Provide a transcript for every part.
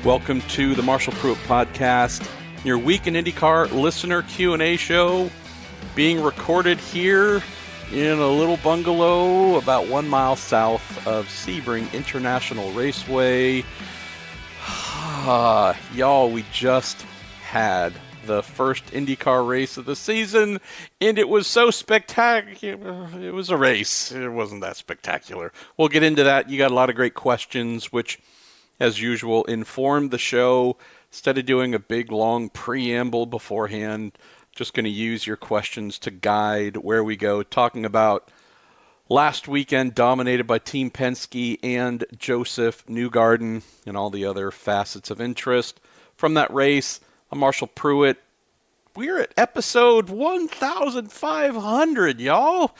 Welcome to the Marshall Pruitt Podcast, your week in IndyCar listener Q&A show, being recorded here in a little bungalow about 1 mile south of Sebring International Raceway. Y'all, we just had the first IndyCar race of the season, and it was so spectacular. It was a race. It wasn't that spectacular. We'll get into that. You got a lot of great questions, which, as usual, informed the show. Instead of doing a big, long preamble beforehand, just going to use your questions to guide where we go, talking about last weekend dominated by Team Penske and Joseph Newgarden and all the other facets of interest from that race. I'm Marshall Pruitt. We're at episode 1,500, y'all.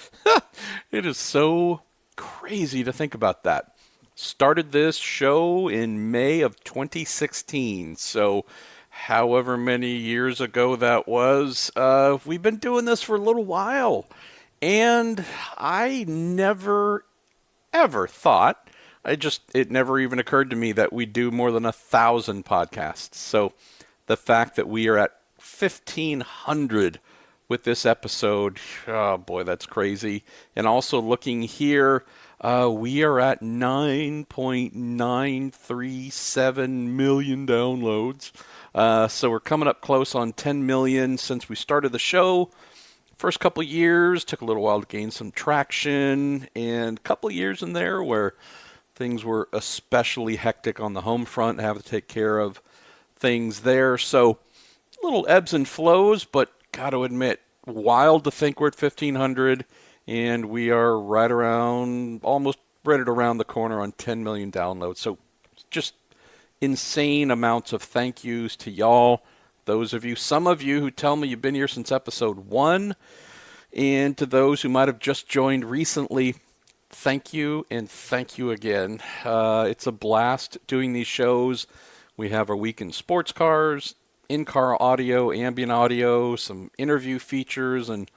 It is so crazy to think about that. Started this show in May of 2016, so however many years ago that was, we've been doing this for a little while, and I never, ever thought, it never even occurred to me that we'd do more than 1,000 podcasts. So the fact that we are at 1,500 with this episode, oh boy, that's crazy. And also looking here, we are at 9.937 million downloads. So we're coming up close on 10 million since we started the show. First couple of years took a little while to gain some traction, and a couple of years in there where things were especially hectic on the home front, having to take care of things there. So little ebbs and flows, but got to admit, wild to think we're at 1,500. And we are right around, almost right around the corner on 10 million downloads. So just insane amounts of thank yous to y'all, those of you, some of you who tell me you've been here since episode 1, and to those who might have just joined recently, thank you and thank you again. It's a blast doing these shows. We have our week in sports cars, in-car audio, ambient audio, some interview features, and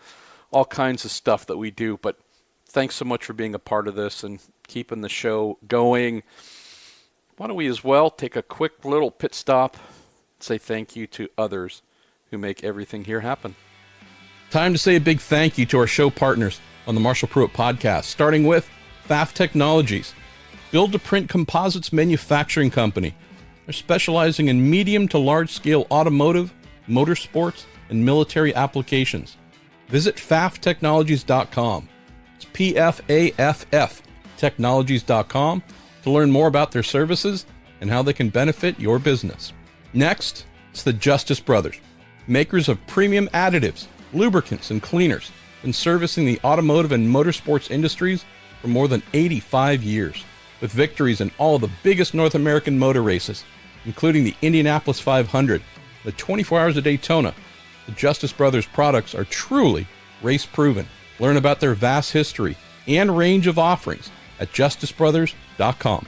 all kinds of stuff that we do. But thanks so much for being a part of this and keeping the show going. Why don't we as well take a quick little pit stop and say thank you to others who make everything here happen. Time to say a big thank you to our show partners on the Marshall Pruitt Podcast, starting with Pfaff Technologies, build-to-print composites manufacturing company. They're specializing in medium to large-scale automotive, motorsports, and military applications. Visit PfaffTechnologies.com. It's P-F-A-F-F Technologies.com to learn more about their services and how they can benefit your business. Next, it's the Justice Brothers, makers of premium additives, lubricants, and cleaners, been servicing the automotive and motorsports industries for more than 85 years, with victories in all the biggest North American motor races, including the Indianapolis 500, the 24 Hours of Daytona. The Justice Brothers products are truly race-proven. Learn about their vast history and range of offerings at justicebrothers.com.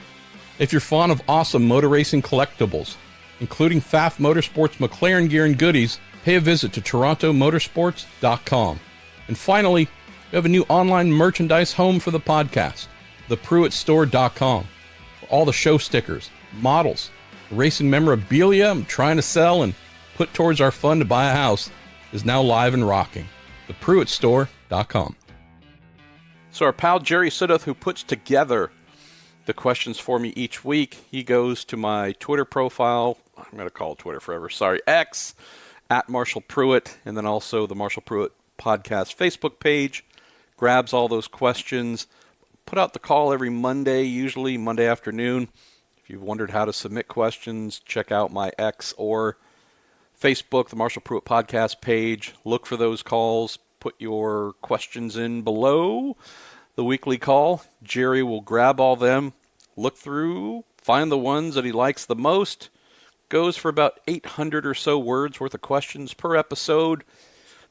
If you're fond of awesome motor racing collectibles, including Pfaff Motorsports McLaren gear and goodies, pay a visit to torontomotorsports.com. And finally, we have a new online merchandise home for the podcast, thepruittstore.com, for all the show stickers, models, racing memorabilia I'm trying to sell and put towards our fund to buy a house is now live and rocking. thepruittstore.com. So our pal Jerry Siddoth, who puts together the questions for me each week, he goes to my Twitter profile. I'm going to call it Twitter forever. Sorry, X, at Marshall Pruitt, and then also the Marshall Pruitt Podcast Facebook page. Grabs all those questions. Put out the call every Monday, usually Monday afternoon. If you've wondered how to submit questions, check out my X or Facebook, the Marshall Pruitt Podcast page. Look for those calls. Put your questions in below the weekly call. Jerry will grab all them, look through, find the ones that he likes the most. Goes for about 800 or so words worth of questions per episode.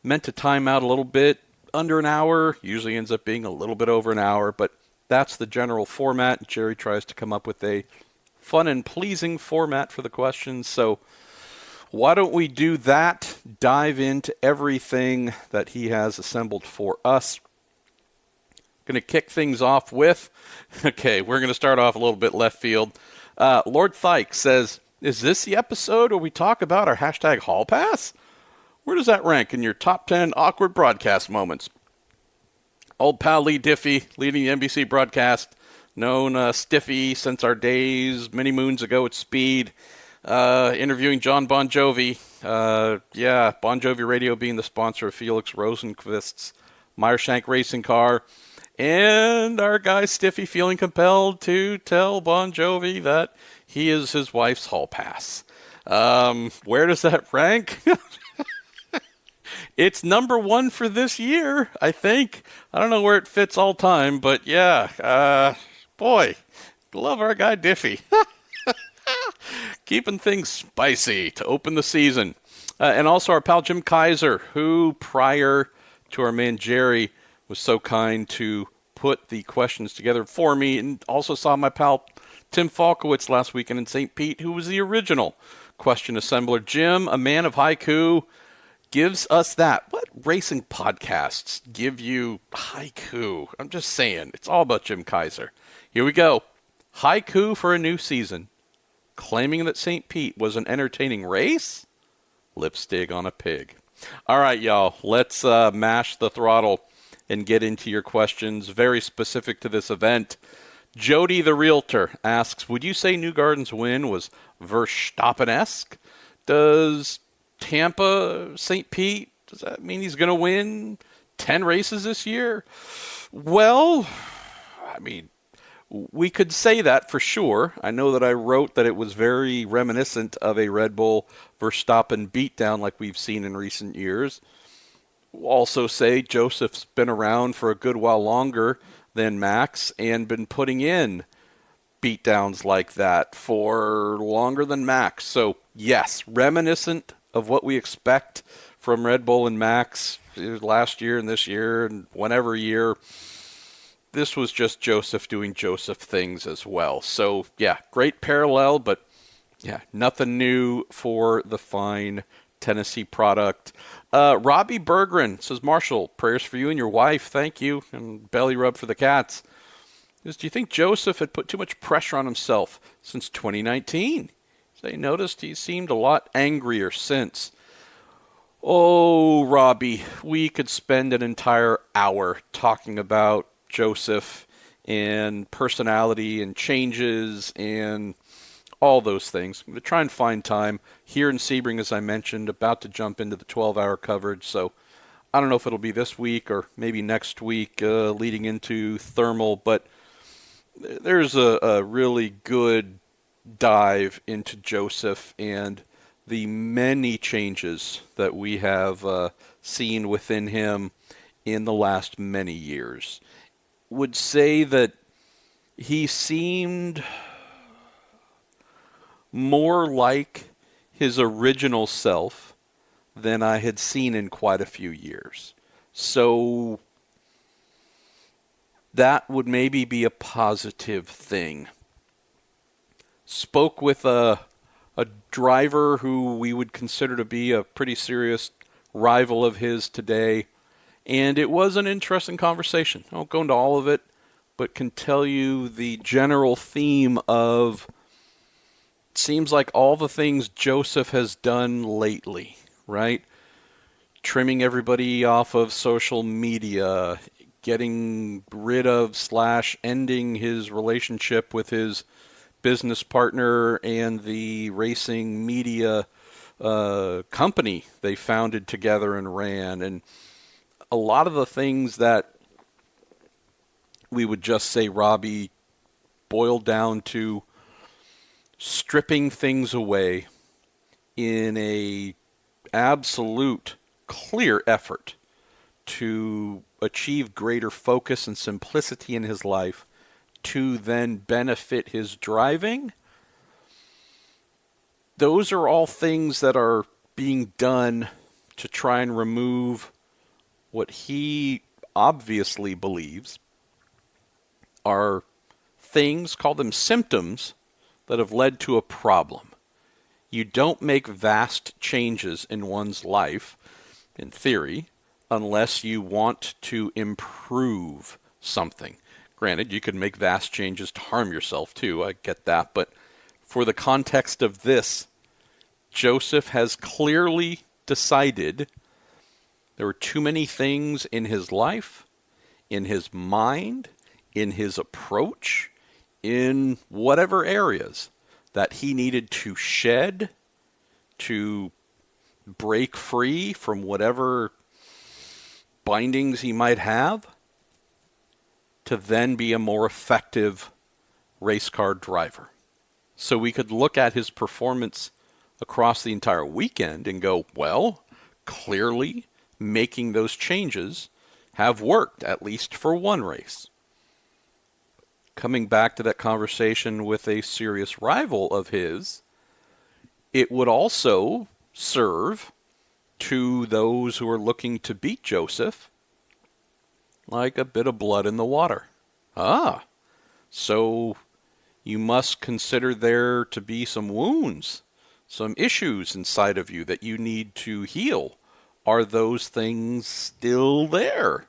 Meant to time out a little bit, under an hour. Usually ends up being a little bit over an hour, but that's the general format. Jerry tries to come up with a fun and pleasing format for the questions. So why don't we do that? Dive into everything that he has assembled for us. Going to kick things off with, okay, we're going to start off a little bit left field. Lord Thike says, Is this the episode where we talk about our hashtag Hall Pass? Where does that rank in your top 10 awkward broadcast moments? Old pal Lee Diffie, leading the NBC broadcast, known Stiffy since our days many moons ago at Speed, interviewing John Bon Jovi. Bon Jovi Radio being the sponsor of Felix Rosenqvist's Meyershank Racing Car. And our guy Stiffy feeling compelled to tell Bon Jovi that he is his wife's Hall Pass. Where does that rank? It's number one for this year, I think. I don't know where it fits all time, but yeah. Boy, love our guy Diffie. Keeping things spicy to open the season. And also our pal Jim Kaiser, who prior to our man Jerry was so kind to put the questions together for me, and also saw my pal Tim Falkowitz last weekend in St. Pete, who was the original question assembler. Jim, a man of haiku, gives us that. What racing podcasts give you haiku? I'm just saying. It's all about Jim Kaiser. Here we go. Haiku for a new season. Claiming that St. Pete was an entertaining race? Lipstick on a pig. All right, y'all. Let's mash the throttle and get into your questions very specific to this event. Jody the Realtor asks, would you say Newgarden's win was Verstappen-esque? Does Tampa, St. Pete, does that mean he's going to win 10 races this year? Well, I mean, we could say that for sure. I know that I wrote that it was very reminiscent of a Red Bull Verstappen beatdown like we've seen in recent years. We'll also say Joseph's been around for a good while longer than Max and been putting in beatdowns like that for longer than Max. So, yes, reminiscent of what we expect from Red Bull and Max last year and this year and whenever year. This was just Joseph doing Joseph things as well. So, yeah, great parallel, but yeah, nothing new for the fine Tennessee product. Robbie Berggren says, Marshall, prayers for you and your wife. Thank you. And belly rub for the cats. Do you think Joseph had put too much pressure on himself since 2019? They noticed he seemed a lot angrier since. Oh, Robbie, we could spend an entire hour talking about Joseph and personality and changes and all those things. I'm going to try and find time here in Sebring, as I mentioned, about to jump into the 12-hour coverage. So I don't know if it'll be this week or maybe next week leading into Thermal, but there's a really good dive into Joseph and the many changes that we have seen within him in the last many years. Would say that he seemed more like his original self than I had seen in quite a few years. So that would maybe be a positive thing. Spoke with a driver who we would consider to be a pretty serious rival of his today, and it was an interesting conversation. I won't go into all of it, but can tell you the general theme of seems like all the things Joseph has done lately, right? Trimming everybody off of social media, getting rid of / ending his relationship with his business partner and the racing media company they founded together and ran, and a lot of the things that we would just say Robbie boiled down to stripping things away in a absolute clear effort to achieve greater focus and simplicity in his life to then benefit his driving. Those are all things that are being done to try and remove what he obviously believes are things, call them symptoms, that have led to a problem. You don't make vast changes in one's life, in theory, unless you want to improve something. Granted, you could make vast changes to harm yourself too, I get that, but for the context of this, Joseph has clearly decided there were too many things in his life, in his mind, in his approach, in whatever areas that he needed to shed, to break free from whatever bindings he might have, to then be a more effective race car driver. So we could look at his performance across the entire weekend and go, well, clearly making those changes have worked, at least for one race. Coming back to that conversation with a serious rival of his, it would also serve to those who are looking to beat Joseph like a bit of blood in the water. So you must consider there to be some wounds, some issues inside of you that you need to heal. Are those things still there?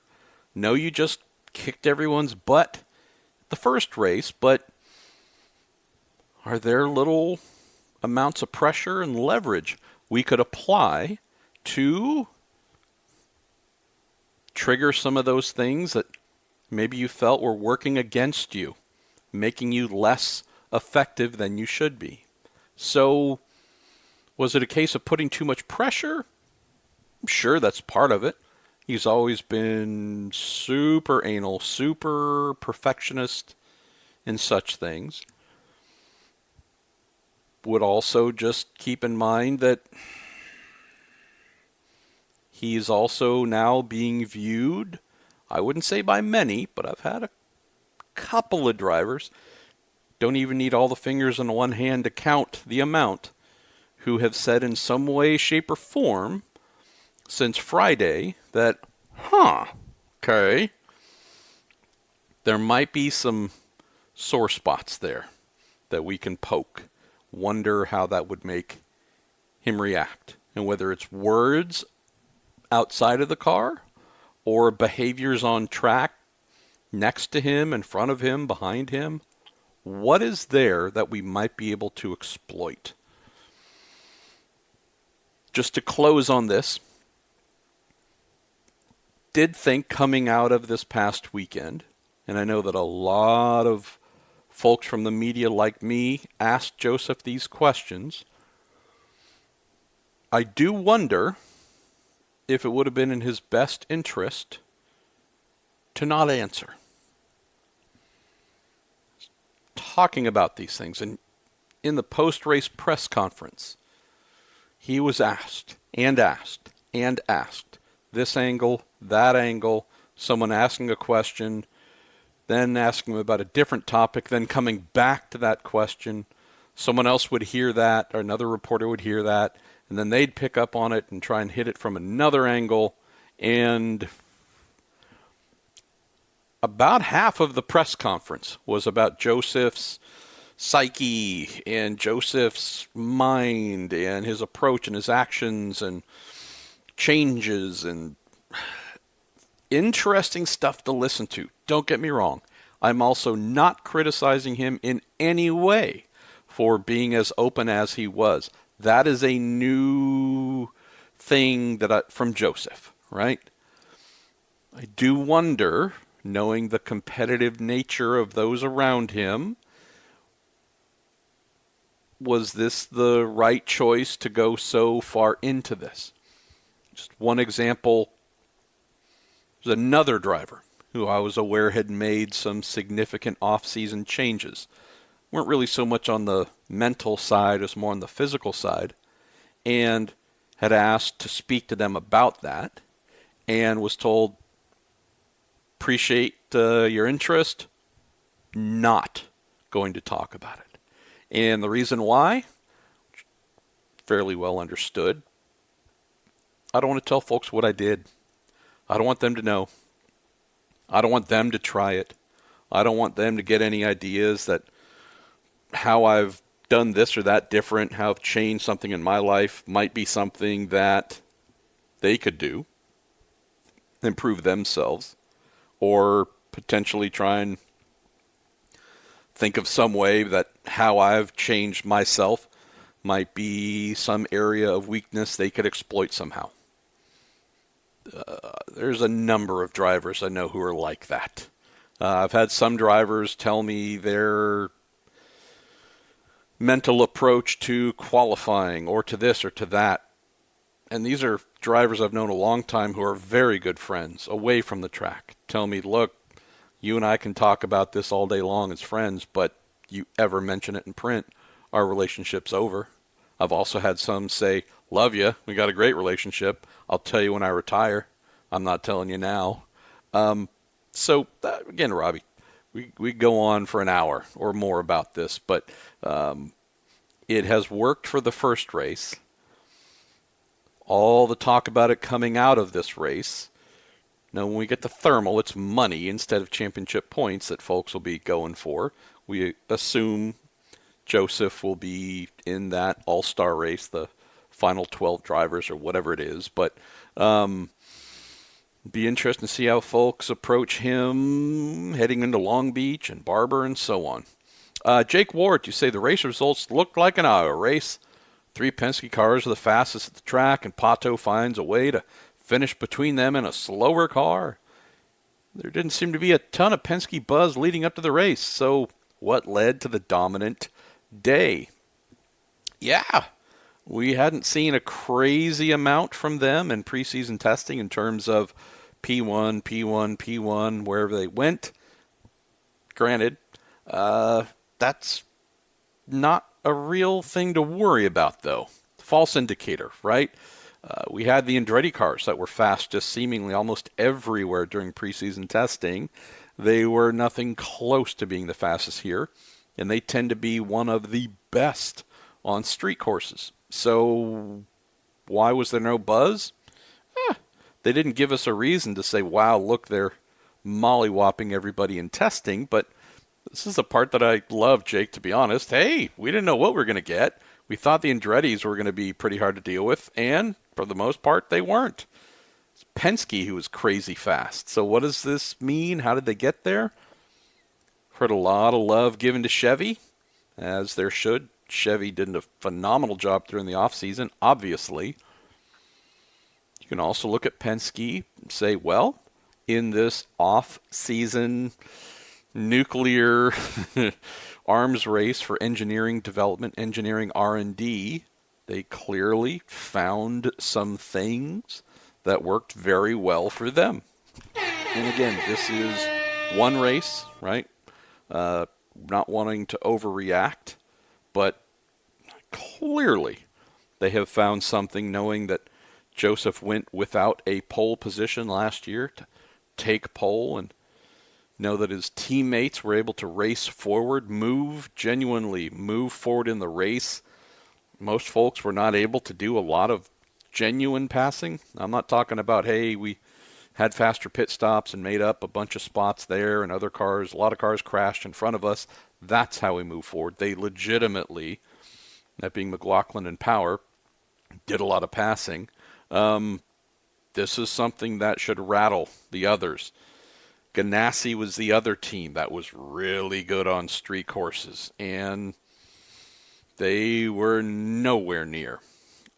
No, you just kicked everyone's butt the first race, but are there little amounts of pressure and leverage we could apply to trigger some of those things that maybe you felt were working against you, making you less effective than you should be? So, was it a case of putting too much pressure? I'm sure that's part of it. He's always been super anal, super perfectionist in such things. Would also just keep in mind that he's also now being viewed, I wouldn't say by many, but I've had a couple of drivers, don't even need all the fingers on one hand to count the amount, who have said in some way, shape, or form since Friday that, okay, there might be some sore spots there that we can poke. Wonder how that would make him react. And whether it's words outside of the car or behaviors on track next to him, in front of him, behind him, what is there that we might be able to exploit? Just to close on this, did think coming out of this past weekend, and I know that a lot of folks from the media like me asked Joseph these questions, I do wonder if it would have been in his best interest to not answer. Talking about these things, and in the post-race press conference, he was asked, and asked, and asked. This angle, that angle, someone asking a question, then asking him about a different topic, then coming back to that question. Someone else would hear that, or another reporter would hear that, and then they'd pick up on it and try and hit it from another angle. And about half of the press conference was about Joseph's psyche and Joseph's mind and his approach and his actions and changes, and interesting stuff to listen to. Don't get me wrong. I'm also not criticizing him in any way for being as open as he was. That is a new thing from Joseph, right? I do wonder, knowing the competitive nature of those around him, was this the right choice to go so far into this? Just one example, there's another driver who I was aware had made some significant off-season changes. Weren't really so much on the mental side as more on the physical side, and had asked to speak to them about that, and was told, appreciate your interest, not going to talk about it. And the reason why, fairly well understood. I don't want to tell folks what I did. I don't want them to know. I don't want them to try it. I don't want them to get any ideas that how I've done this or that different, how I've changed something in my life might be something that they could do, improve themselves, or potentially try and think of some way that how I've changed myself might be some area of weakness they could exploit somehow. There's a number of drivers I know who are like that. I've had some drivers tell me their mental approach to qualifying or to this or to that. And these are drivers I've known a long time who are very good friends away from the track. Tell me, look, you and I can talk about this all day long as friends, but you ever mention it in print, our relationship's over. I've also had some say, love you, we got a great relationship. I'll tell you when I retire. I'm not telling you now. Again, Robbie, we go on for an hour or more about this, but it has worked for the first race. All the talk about it coming out of this race. Now, when we get to thermal, it's money instead of championship points that folks will be going for. We assume Joseph will be in that all-star race, the final 12 drivers or whatever it is. But be interesting to see how folks approach him heading into Long Beach and Barber and so on. Jake Ward, you say the race results looked like an Iowa race. 3 Penske cars are the fastest at the track, and Pato finds a way to finish between them in a slower car. There didn't seem to be a ton of Penske buzz leading up to the race, so what led to the dominant day? Yeah, we hadn't seen a crazy amount from them in preseason testing in terms of P1, P1, P1, wherever they went. Granted, that's not a real thing to worry about, though. False indicator, right? We had the Andretti cars that were fastest seemingly almost everywhere during preseason testing. They were nothing close to being the fastest here, and they tend to be one of the best on street courses. So why was there no buzz? They didn't give us a reason to say, wow, look, they're molly-whopping everybody in testing, but this is the part that I love, Jake, to be honest. Hey, we didn't know what we were going to get. We thought the Andrettis were going to be pretty hard to deal with, and for the most part, they weren't. It's Penske who was crazy fast. So what does this mean? How did they get there? Heard a lot of love given to Chevy, as there should. Chevy did a phenomenal job during the offseason, obviously. You can also look at Penske and say, well, in this off-season nuclear arms race for engineering development, engineering R&D, they clearly found some things that worked very well for them. And again, this is one race, right? Not wanting to overreact, but clearly they have found something, knowing that Joseph went without a pole position last year to take pole, and know that his teammates were able to race forward, genuinely move forward in the race. Most folks were not able to do a lot of genuine passing. I'm not talking about, hey, we had faster pit stops and made up a bunch of spots there, and a lot of cars crashed in front of us. That's how we move forward. They legitimately, that being McLaughlin and Power, did a lot of passing. This is something that should rattle the others. Ganassi was the other team that was really good on street courses, and they were nowhere near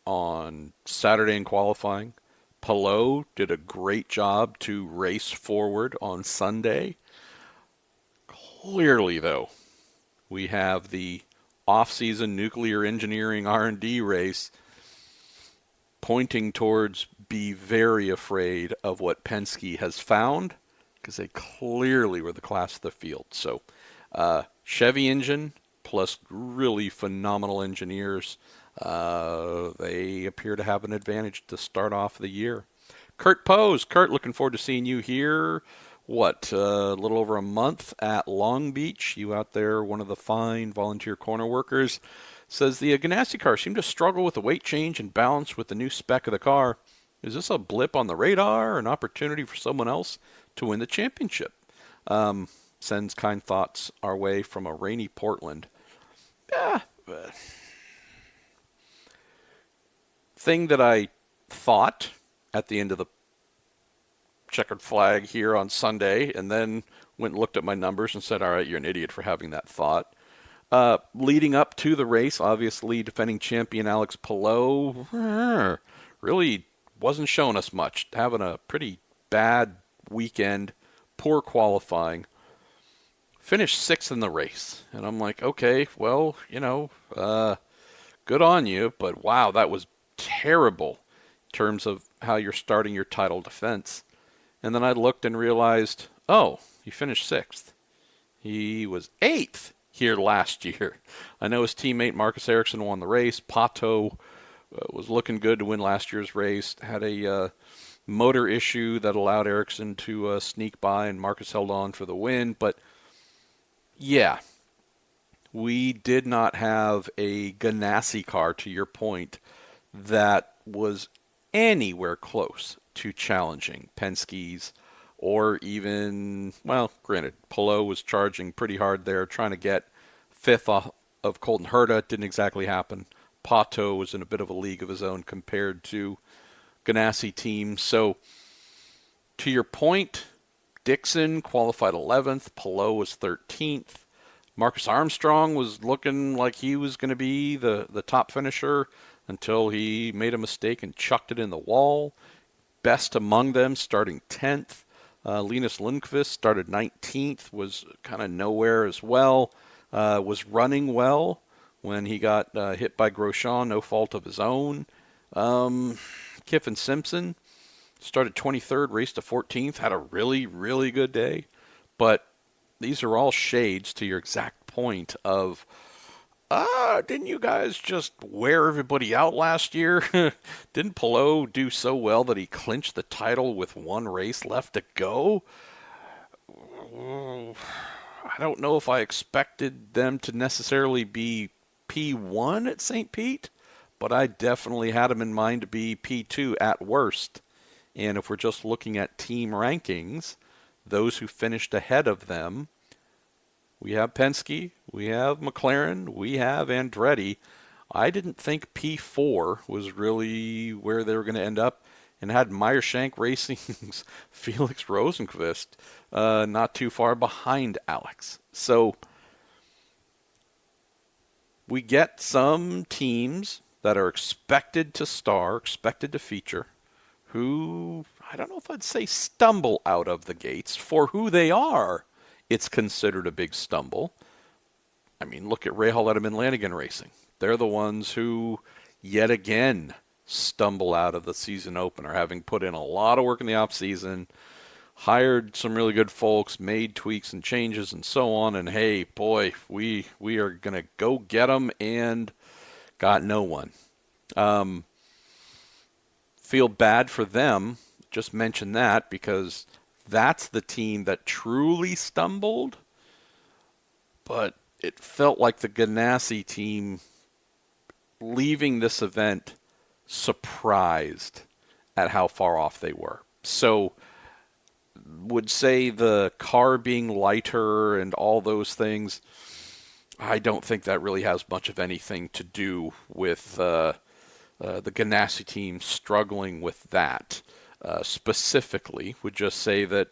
on Saturday in qualifying. Palou did a great job to race forward on Sunday. Clearly, though, we have the off-season nuclear engineering R&D race pointing towards be very afraid of what Penske has found, because they clearly were the class of the field. So Chevy engine plus really phenomenal engineers, they appear to have an advantage to start off the year. Kurt Pose. Kurt, looking forward to seeing you here. A little over a month at Long Beach. You out there, one of the fine volunteer corner workers. Says the Ganassi car seemed to struggle with the weight change and balance with the new spec of the car. Is this a blip on the radar or an opportunity for someone else to win the championship? Sends kind thoughts our way from a rainy Portland. Thing that I thought at the end of the checkered flag here on Sunday, and then went and looked at my numbers and said, all right, you're an idiot for having that thought. Leading up to the race, obviously, defending champion Alex Palou really wasn't showing us much, having a pretty bad weekend, poor qualifying. Finished sixth in the race. And I'm like, okay, well, good on you, but wow, that was terrible in terms of how you're starting your title defense. And then I looked and realized, oh, he finished sixth. He was eighth here last year. I know his teammate Marcus Ericsson won the race. Pato was looking good to win last year's race. Had a motor issue that allowed Ericsson to sneak by, and Marcus held on for the win. But yeah, we did not have a Ganassi car, to your point, that was anywhere close to challenging Penske's, or even, well, granted, Palou was charging pretty hard there, trying to get fifth off of Colton Herta. Didn't exactly happen. Pato was in a bit of a league of his own compared to Ganassi team. So, to your point, Dixon qualified 11th. Palou was 13th. Marcus Armstrong was looking like he was going to be the top finisher until he made a mistake and chucked it in the wall. Best among them, starting 10th. Linus Lundqvist started 19th, was kind of nowhere as well. Was running well when he got hit by Grosjean, no fault of his own. Kiffin Simpson started 23rd, raced to 14th, had a really, really good day. But these are all shades to your exact point of, didn't you guys just wear everybody out last year? Didn't Palou do so well that he clinched the title with one race left to go? I don't know if I expected them to necessarily be P1 at St. Pete, but I definitely had them in mind to be P2 at worst. And if we're just looking at team rankings, those who finished ahead of them, we have Penske, we have McLaren, we have Andretti. I didn't think P4 was really where they were going to end up, and had Meyershank Racing's Felix Rosenqvist not too far behind Alex. So we get some teams that are expected to star, expected to feature, who, I don't know if I'd say stumble out of the gates. For who they are, it's considered a big stumble. I mean, look at Rahal Letterman Lanigan Racing. They're the ones who, yet again, stumble out of the season opener, having put in a lot of work in the offseason, hired some really good folks, made tweaks and changes and so on, and hey, boy, we are going to go get them, and got no one. Feel bad for them, just mention that, because that's the team that truly stumbled, but it felt like the Ganassi team leaving this event surprised at how far off they were. So would say the car being lighter and all those things, I don't think that really has much of anything to do with the Ganassi team struggling with that. Specifically, would just say that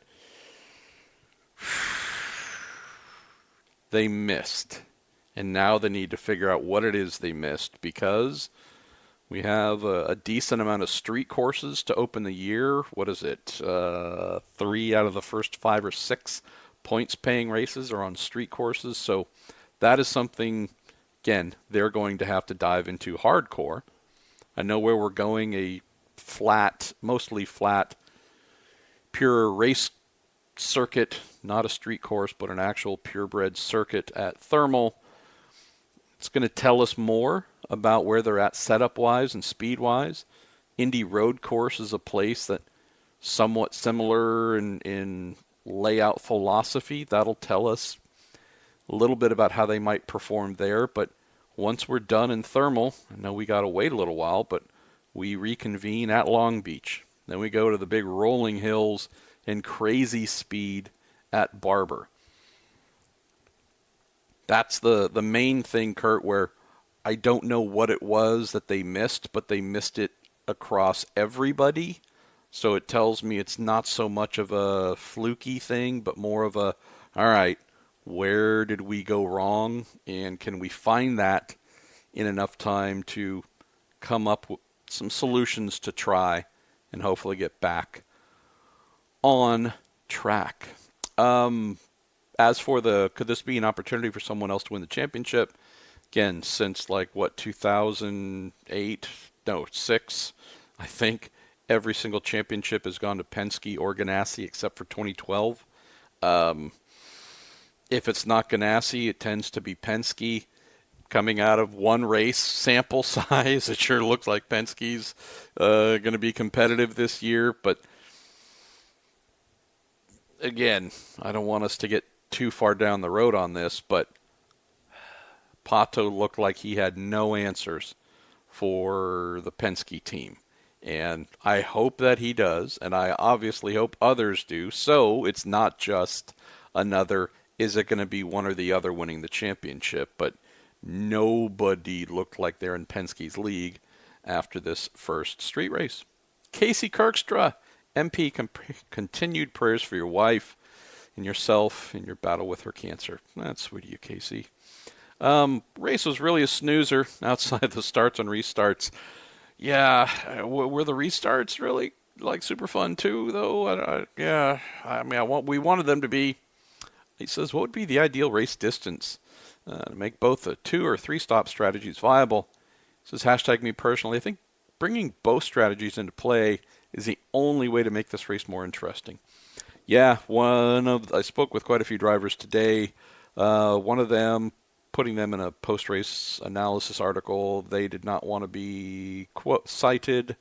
they missed. And now they need to figure out what it is they missed, because we have a decent amount of street courses to open the year. What is it? 3 out of the first 5 or 6 points-paying races are on street courses. So that is something, again, they're going to have to dive into hardcore. I know where we're going, a flat, mostly flat, pure race circuit, not a street course, but an actual purebred circuit at Thermal. It's going to tell us more about where they're at setup-wise and speed-wise. Indy Road Course is a place that somewhat similar in layout philosophy. That'll tell us a little bit about how they might perform there. But once we're done in Thermal, I know we got to wait a little while, but we reconvene at Long Beach. Then we go to the big rolling hills and crazy speed at Barber. That's the main thing, Kurt, where I don't know what it was that they missed, but they missed it across everybody. So it tells me it's not so much of a fluky thing, but more of a all right, where did we go wrong? And can we find that in enough time to come up with some solutions to try and hopefully get back on track? As for could this be an opportunity for someone else to win the championship? Again, since 2008, no, 6, I think every single championship has gone to Penske or Ganassi except for 2012. If it's not Ganassi, it tends to be Penske. Coming out of one race sample size, it sure looks like Penske's going to be competitive this year. But again, I don't want us to get too far down the road on this, but Pato looked like he had no answers for the Penske team. And I hope that he does, and I obviously hope others do, so it's not just another, is it going to be one or the other winning the championship? But nobody looked like they're in Penske's league after this first street race. Casey Kirkstra, MP, continued prayers for your wife and yourself in your battle with her cancer. That's sweet of you, Casey. Race was really a snoozer outside the starts and restarts. Yeah, were the restarts really super fun too, though? We wanted them to be. He says, what would be the ideal race distance to make both the 2 or 3 stop strategies viable? He says, hashtag me personally. I think bringing both strategies into play is the only way to make this race more interesting. Yeah, I spoke with quite a few drivers today. One of them, putting them in a post-race analysis article, they did not want to be quote cited.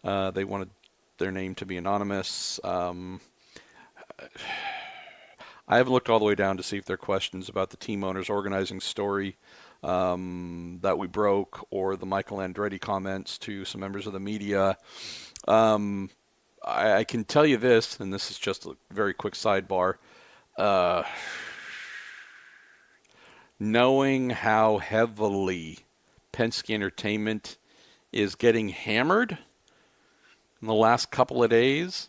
They wanted their name to be anonymous. I haven't looked all the way down to see if there are questions about the team owner's organizing story that we broke, or the Michael Andretti comments to some members of the media. I can tell you this, and this is just a very quick sidebar. Knowing how heavily Penske Entertainment is getting hammered in the last couple of days,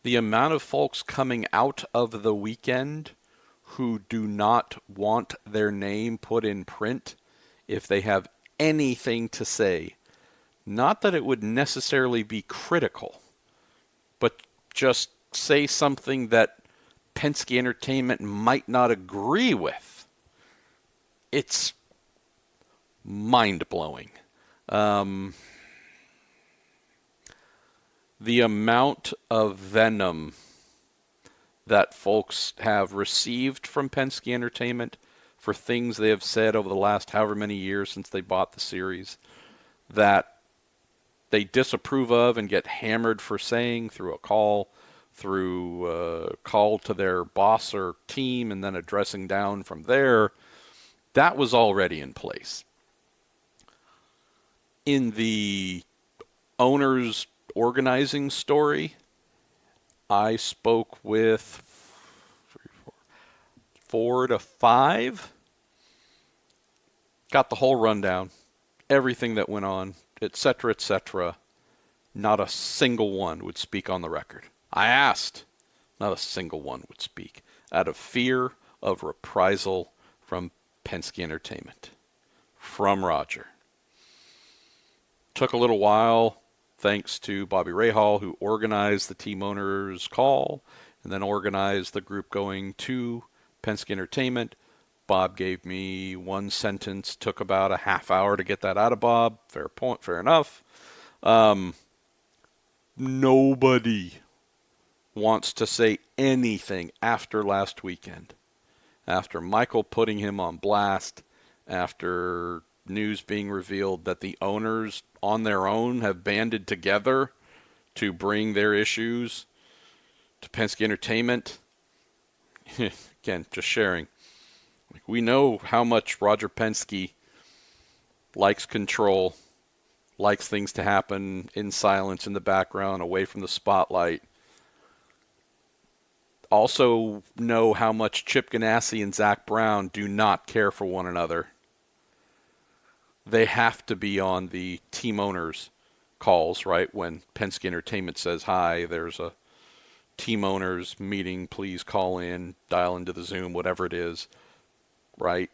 the amount of folks coming out of the weekend who do not want their name put in print if they have anything to say. Not that it would necessarily be critical, but just say something that Penske Entertainment might not agree with. It's mind-blowing. The amount of venom that folks have received from Penske Entertainment for things they have said over the last however many years since they bought the series that they disapprove of and get hammered for saying through a call, to their boss or team, and then addressing down from there, that was already in place. In the owner's organizing story, I spoke with 4 to 5, got the whole rundown, everything that went on, etc., etc. Not a single one would speak on the record. I asked, not a single one would speak, out of fear of reprisal from Penske Entertainment, from Roger. Took a little while, thanks to Bobby Rahal, who organized the team owners' call and then organized the group going to Penske Entertainment. Bob gave me one sentence, took about a half hour to get that out of Bob. Fair point, fair enough. Nobody wants to say anything after last weekend. After Michael putting him on blast, after news being revealed that the owners on their own have banded together to bring their issues to Penske Entertainment. Again, just sharing. We know how much Roger Penske likes control, likes things to happen in silence, in the background, away from the spotlight. Also know how much Chip Ganassi and Zach Brown do not care for one another. They have to be on the team owners' calls, right? When Penske Entertainment says, hi, there's a team owners meeting, please call in, dial into the Zoom, whatever it is, right?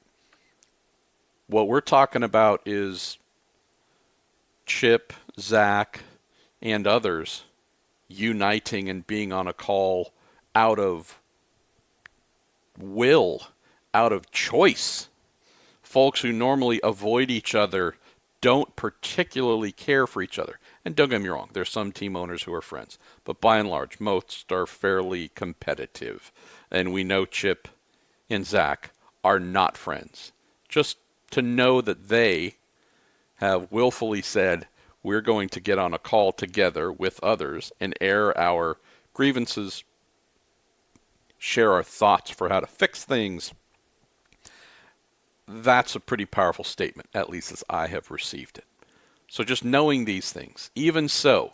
What we're talking about is Chip, Zach, and others uniting and being on a call out of will, out of choice. Folks who normally avoid each other don't particularly care for each other. And don't get me wrong, there's some team owners who are friends. But by and large, most are fairly competitive. And we know Chip and Zach are not friends. Just to know that they have willfully said, we're going to get on a call together with others and air our grievances, share our thoughts for how to fix things. That's a pretty powerful statement, at least as I have received it. So just knowing these things, even so,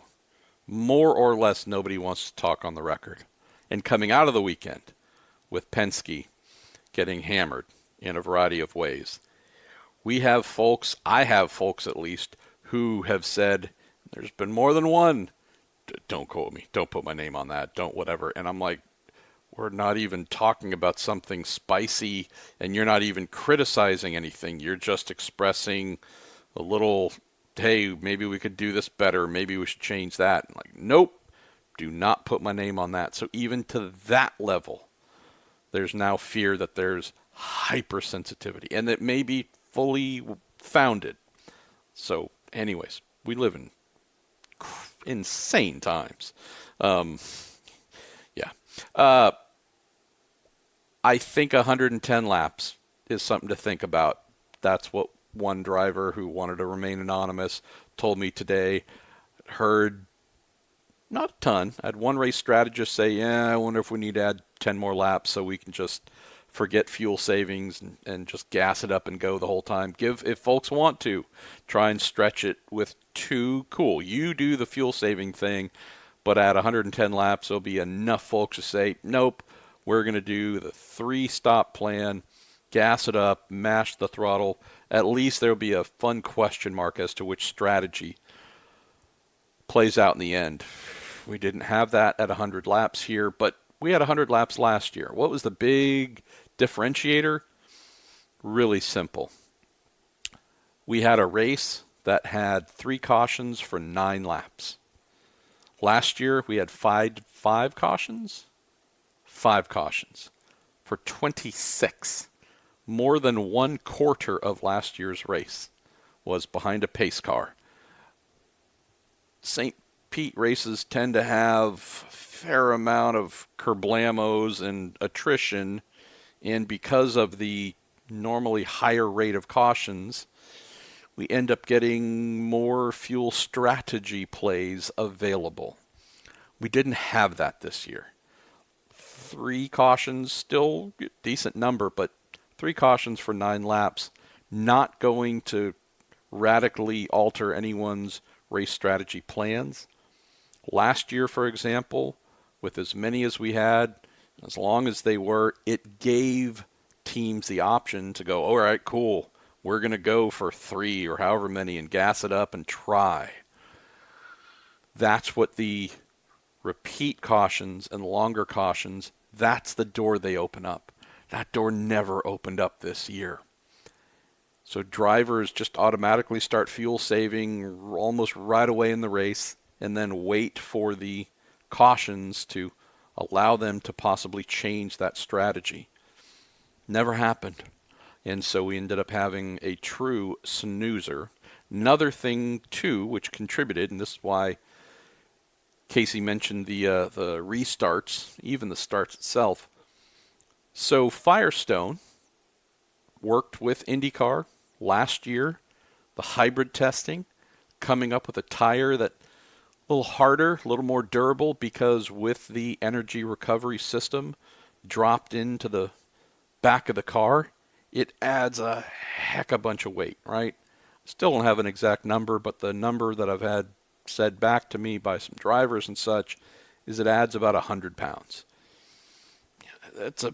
more or less nobody wants to talk on the record. And coming out of the weekend with Penske getting hammered in a variety of ways, we have folks, I have folks at least, who have said, there's been more than one, don't quote me, don't put my name on that, don't whatever. And I'm like, we're not even talking about something spicy, and you're not even criticizing anything. You're just expressing a little, hey, maybe we could do this better, maybe we should change that. And like, nope, do not put my name on that. So even to that level, there's now fear that there's hypersensitivity, and that may be fully founded. So anyways, we live in insane times. I think 110 laps is something to think about. That's what one driver who wanted to remain anonymous told me today. Heard not a ton. I had one race strategist say, I wonder if we need to add 10 more laps so we can just forget fuel savings and just gas it up and go the whole time. If folks want to, try and stretch it with two. Cool. You do the fuel saving thing, but at 110 laps, there'll be enough folks to say, nope, we're going to do the 3-stop plan, gas it up, mash the throttle. At least there'll be a fun question mark as to which strategy plays out in the end. We didn't have that at 100 laps here, but we had 100 laps last year. What was the big differentiator? Really simple. We had a race that had 3 cautions for 9 laps. Last year, we had five cautions? 5 cautions for 26. More than 1/4 of last year's race was behind a pace car. St. Pete races tend to have a fair amount of kerblamos and attrition, and because of the normally higher rate of cautions, we end up getting more fuel strategy plays available. We didn't have that this year. 3 cautions, still a decent number, but 3 cautions for 9 laps, not going to radically alter anyone's race strategy plans. Last year, for example, with as many as we had, as long as they were, it gave teams the option to go, all right, cool, we're going to go for 3 or however many and gas it up and try. That's what the repeat cautions and longer cautions, that's the door they open up. That door never opened up this year. So drivers just automatically start fuel saving almost right away in the race and then wait for the cautions to allow them to possibly change that strategy. Never happened. And so we ended up having a true snoozer. Another thing, too, which contributed, and this is why Casey mentioned the restarts, even the starts itself. So Firestone worked with IndyCar last year, the hybrid testing, coming up with a tire that a little harder, a little more durable, because with the energy recovery system dropped into the back of the car, it adds a heck of a bunch of weight, right? Still don't have an exact number, but the number that I've had said back to me by some drivers and such is it adds about 100 pounds. That's a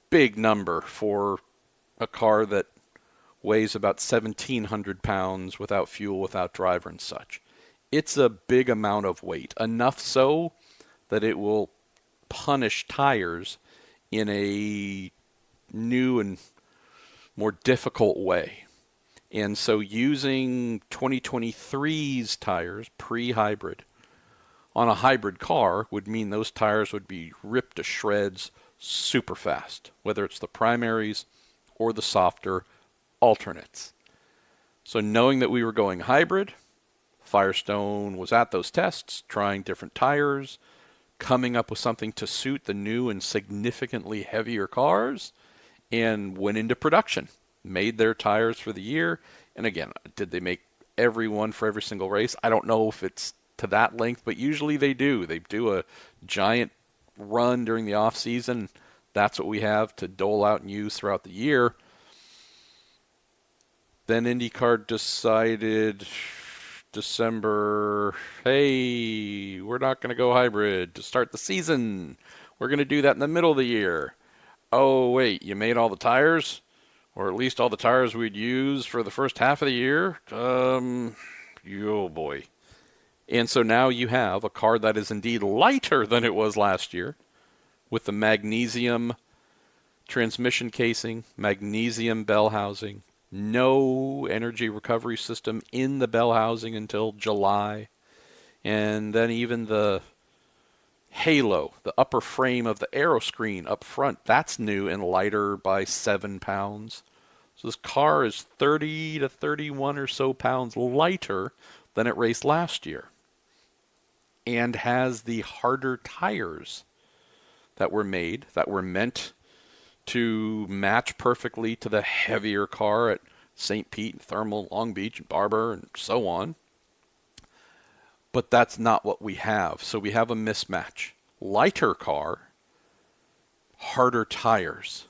big number for a car that weighs about 1,700 pounds without fuel, without driver and such. It's a big amount of weight, enough so that it will punish tires in a new and more difficult way. And so using 2023's tires, pre-hybrid, on a hybrid car would mean those tires would be ripped to shreds super fast, whether it's the primaries or the softer alternates. So knowing that we were going hybrid, Firestone was at those tests, trying different tires, coming up with something to suit the new and significantly heavier cars, and went into production, made their tires for the year. And again, did they make every one for every single race? I don't know if it's to that length, but usually they do. They do a giant run during the off season. That's what we have to dole out and use throughout the year. Then IndyCar decided December, hey, we're not going to go hybrid to start the season. We're going to do that in the middle of the year. Oh, wait, you made all the tires? Or at least all the tires we'd use for the first half of the year? Oh, boy. And so now you have a car that is indeed lighter than it was last year, with the magnesium transmission casing, magnesium bell housing, no energy recovery system in the bell housing until July. And then even the halo, the upper frame of the aero screen up front, that's new and lighter by 7 pounds. So this car is 30 to 31 or so pounds lighter than it raced last year, and has the harder tires that were made, that were meant to match perfectly to the heavier car at St. Pete, and Thermal, Long Beach, and Barber, and so on. But that's not what we have. So we have a mismatch. Lighter car, harder tires.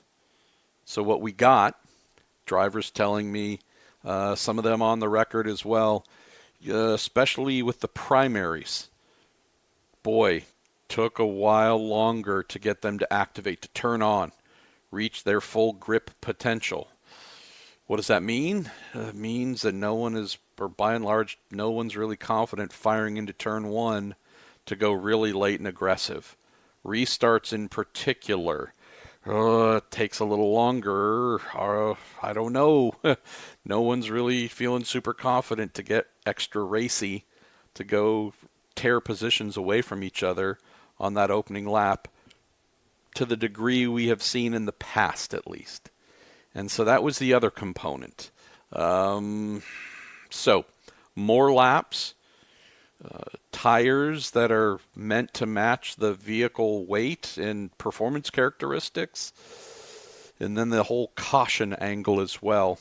So what we got, drivers telling me, some of them on the record as well, especially with the primaries, boy, took a while longer to get them to activate, to turn on, reach their full grip potential. What does that mean? It means that no one is, or by and large, no one's really confident firing into turn one to go really late and aggressive. Restarts in particular, it takes a little longer. I don't know. No one's really feeling super confident to get extra racy, to go tear positions away from each other on that opening lap to the degree we have seen in the past, at least. And so that was the other component. So more laps, tires that are meant to match the vehicle weight and performance characteristics, and then the whole caution angle as well.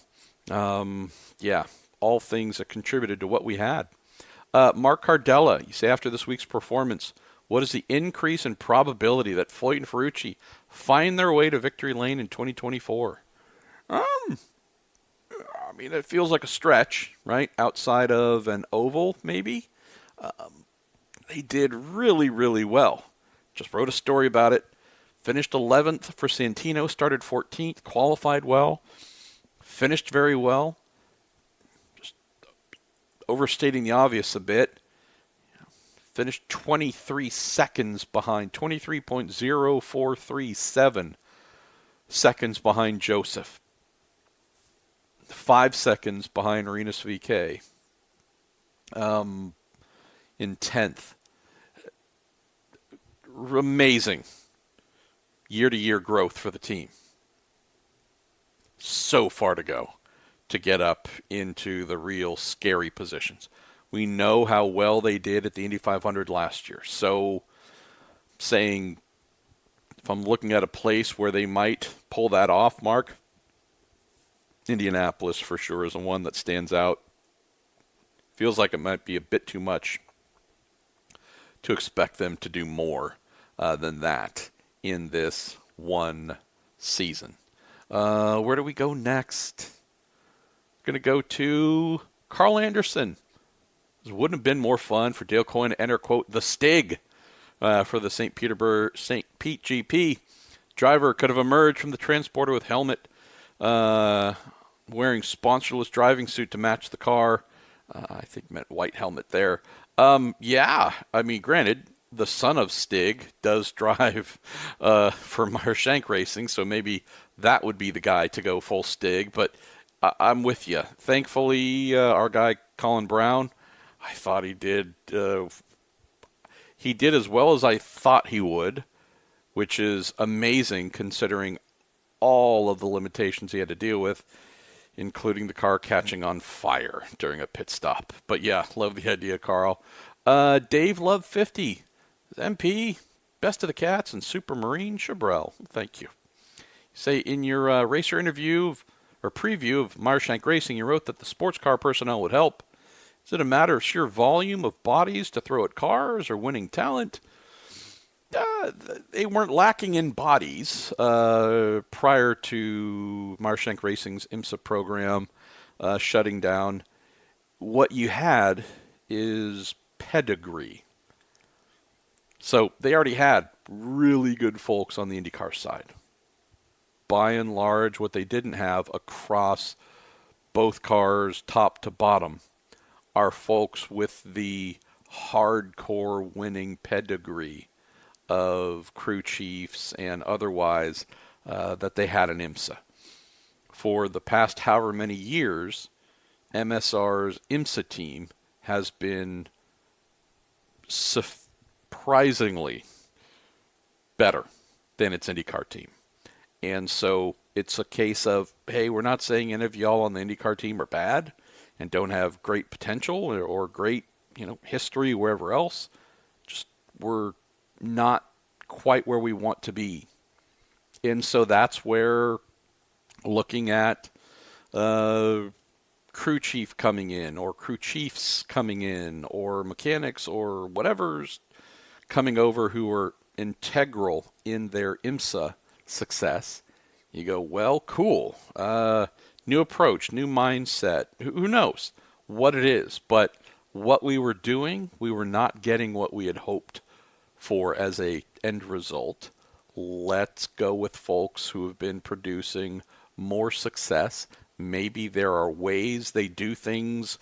All things that contributed to what we had. Mark Cardella, you say after this week's performance, what is the increase in probability that Foyt and Ferrucci find their way to victory lane in 2024? I mean, it feels like a stretch, right? Outside of an oval, maybe. They did really, really well. Just wrote a story about it. Finished 11th for Santino, started 14th, qualified well, finished very well. Just overstating the obvious a bit. Finished 23 seconds behind, 23.0437 seconds behind Joseph. 5 seconds behind Rinus VK in 10th. Amazing year-to-year growth for the team. So far to go to get up into the real scary positions. We know how well they did at the Indy 500 last year. So saying, if I'm looking at a place where they might pull that off, Mark, Indianapolis for sure is the one that stands out. Feels like it might be a bit too much to expect them to do more than that in this one season. Where do we go next? Going to go to Carl Anderson. This wouldn't have been more fun for Dale Coyne to enter, quote, the Stig for the St. Pete GP. Driver could have emerged from the transporter with helmet, wearing sponsorless driving suit to match the car. I think meant white helmet there. I mean, granted, the son of Stig does drive for Meyer-Shank Racing, so maybe that would be the guy to go full Stig. But I'm with you. Thankfully, our guy Colin Brown, I thought he did as well as I thought he would, which is amazing considering all of the limitations he had to deal with, including the car catching on fire during a pit stop. But yeah, love the idea, Carl. Dave Love 50, MP, best of the cats, and Supermarine Chabrel. Thank you. Say in your racer interview or preview of Meyer-Shank Racing, you wrote that the sports car personnel would help. Is it a matter of sheer volume of bodies to throw at cars or winning talent? They weren't lacking in bodies prior to Meyer-Shank Racing's IMSA program shutting down. What you had is pedigree. So they already had really good folks on the IndyCar side. By and large, what they didn't have across both cars, top to bottom, are folks with the hardcore winning pedigree of crew chiefs and otherwise that they had in IMSA. For the past however many years, MSR's IMSA team has been surprisingly better than its IndyCar team. And so it's a case of, hey, we're not saying any of y'all on the IndyCar team are bad and don't have great potential or great, history wherever else. Just we're not quite where we want to be. And so that's where looking at crew chief coming in or crew chiefs coming in or mechanics or whatever's coming over who are integral in their IMSA success, you go, well, cool. New approach, new mindset. Who knows what it is? But what we were doing, we were not getting what we had hoped for as a end result. Let's go with folks who have been producing more success. Maybe there are ways they do things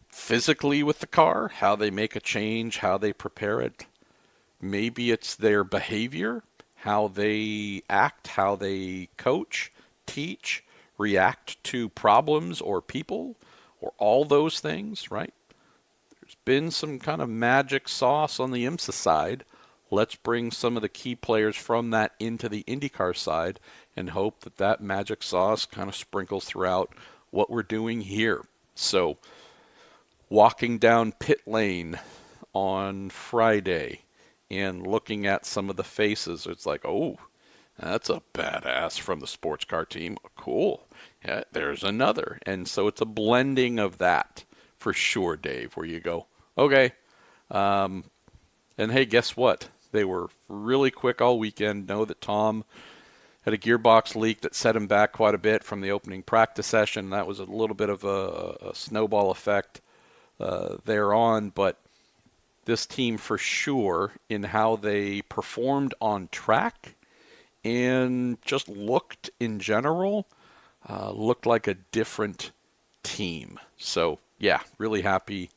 physically with the car, how they make a change, how they prepare it. Maybe it's their behavior, how they act, how they coach, teach, react to problems or people, or all those things, right? There's been some kind of magic sauce on the IMSA side. Let's bring some of the key players from that into the IndyCar side and hope that that magic sauce kind of sprinkles throughout what we're doing here. So, walking down pit lane on Friday and looking at some of the faces, it's like, oh, that's a badass from the sports car team. Cool. Yeah, there's another. And so it's a blending of that for sure, Dave, where you go, okay. And hey, guess what? They were really quick all weekend. Know that Tom had a gearbox leak that set him back quite a bit from the opening practice session. That was a little bit of a snowball effect thereon, but this team for sure in how they performed on track and just looked in general, looked like a different team. So, yeah, really happy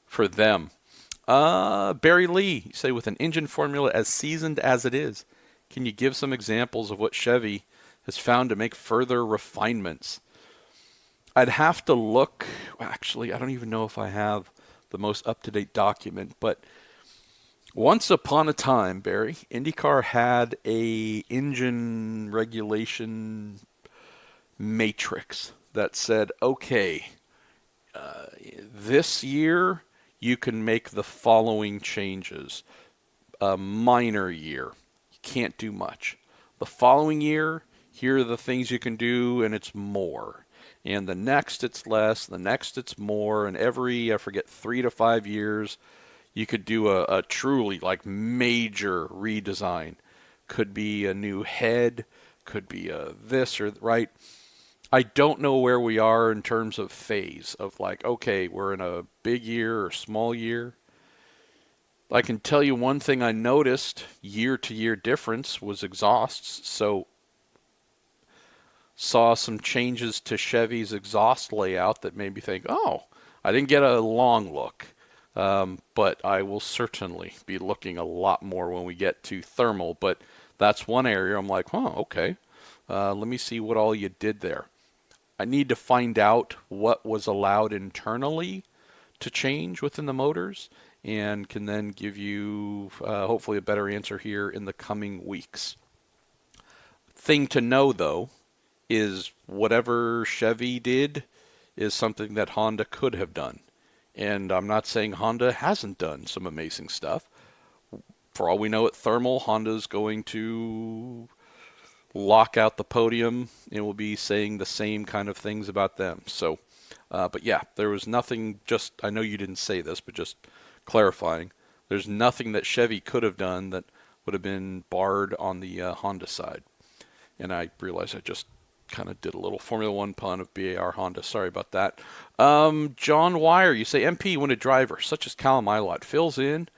for them. Barry Lee, you say, with an engine formula as seasoned as it is, can you give some examples of what Chevy has found to make further refinements? I'd have to look. Actually, I don't even know if I have the most up-to-date document, but once upon a time, Barry, IndyCar had a engine regulation matrix that said, okay, this year you can make the following changes. A minor year, you can't do much. The following year, here are the things you can do, and it's more. And the next it's less, the next it's more, and every, 3 to 5 years, you could do a truly like major redesign. Could be a new head, could be a this or right. I don't know where we are in terms of phase of like, okay, we're in a big year or small year. I can tell you one thing I noticed, year to year difference was exhausts. So saw some changes to Chevy's exhaust layout that made me think, oh, I didn't get a long look. But I will certainly be looking a lot more when we get to thermal. But that's one area I'm like, huh, okay. Let me see what all you did there. I need to find out what was allowed internally to change within the motors and can then give you hopefully a better answer here in the coming weeks. Thing to know though is whatever Chevy did is something that Honda could have done. And I'm not saying Honda hasn't done some amazing stuff. For all we know at thermal, Honda's going to lock out the podium and will be saying the same kind of things about them. So, but yeah, there was nothing, just, I know you didn't say this, but just clarifying, there's nothing that Chevy could have done that would have been barred on the Honda side. And I realize I just kind of did a little Formula One pun of BAR Honda. Sorry about that. John Wire, you say MP when a driver such as Callum Ilott fills in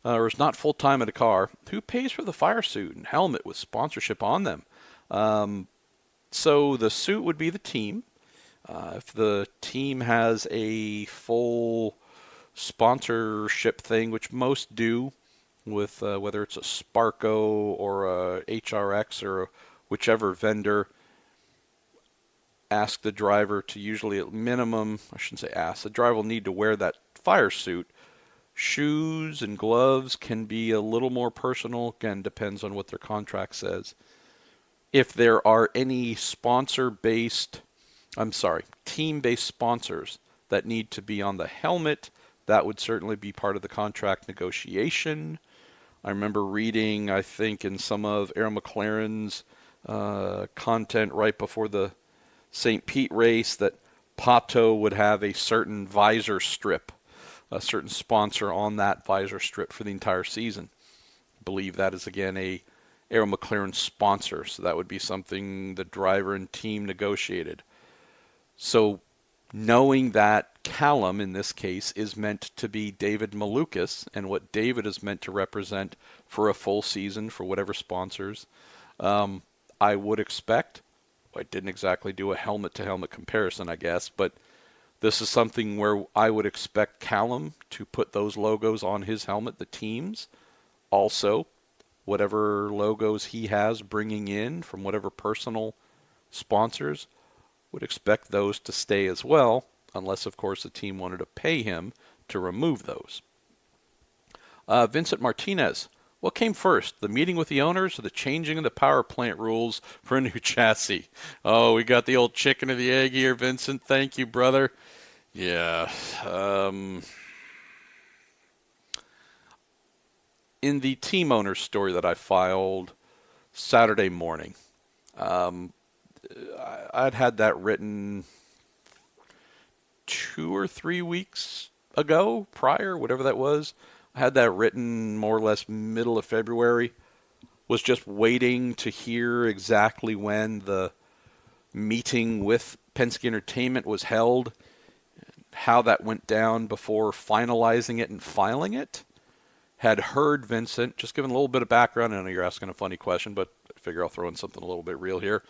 or is not full time at a car, who pays for the fire suit and helmet with sponsorship on them? So the suit would be the team. If the team has a full sponsorship thing, which most do, with whether it's a Sparco or a HRX or whichever vendor, ask the driver to usually at minimum, I shouldn't say ask, the driver will need to wear that fire suit. Shoes and gloves can be a little more personal. Again, depends on what their contract says. If there are any team-based sponsors that need to be on the helmet, that would certainly be part of the contract negotiation. I remember reading, I think, in some of Aaron McLaren's content right before the St. Pete race that Pato would have a certain visor strip, a certain sponsor on that visor strip for the entire season. I believe that is, again, a Aaron McLaren sponsor, so that would be something the driver and team negotiated. So knowing that Callum, in this case, is meant to be David Malukas and what David is meant to represent for a full season for whatever sponsors, I would expect, I didn't exactly do a helmet-to-helmet comparison, I guess, but this is something where I would expect Callum to put those logos on his helmet, the teams. Also, whatever logos he has bringing in from whatever personal sponsors, would expect those to stay as well, unless, of course, the team wanted to pay him to remove those. Vincent Martinez, what came first, the meeting with the owners or the changing of the power plant rules for a new chassis? Oh, we got the old chicken or the egg here, Vincent. Thank you, brother. Yeah. In the team owner story that I filed Saturday morning, I'd had that written 2 or 3 weeks ago, prior, whatever that was. I had that written more or less middle of February. Was just waiting to hear exactly when the meeting with Penske Entertainment was held, how that went down before finalizing it and filing it. Had heard Vincent, just giving a little bit of background. I know you're asking a funny question, but I figure I'll throw in something a little bit real here.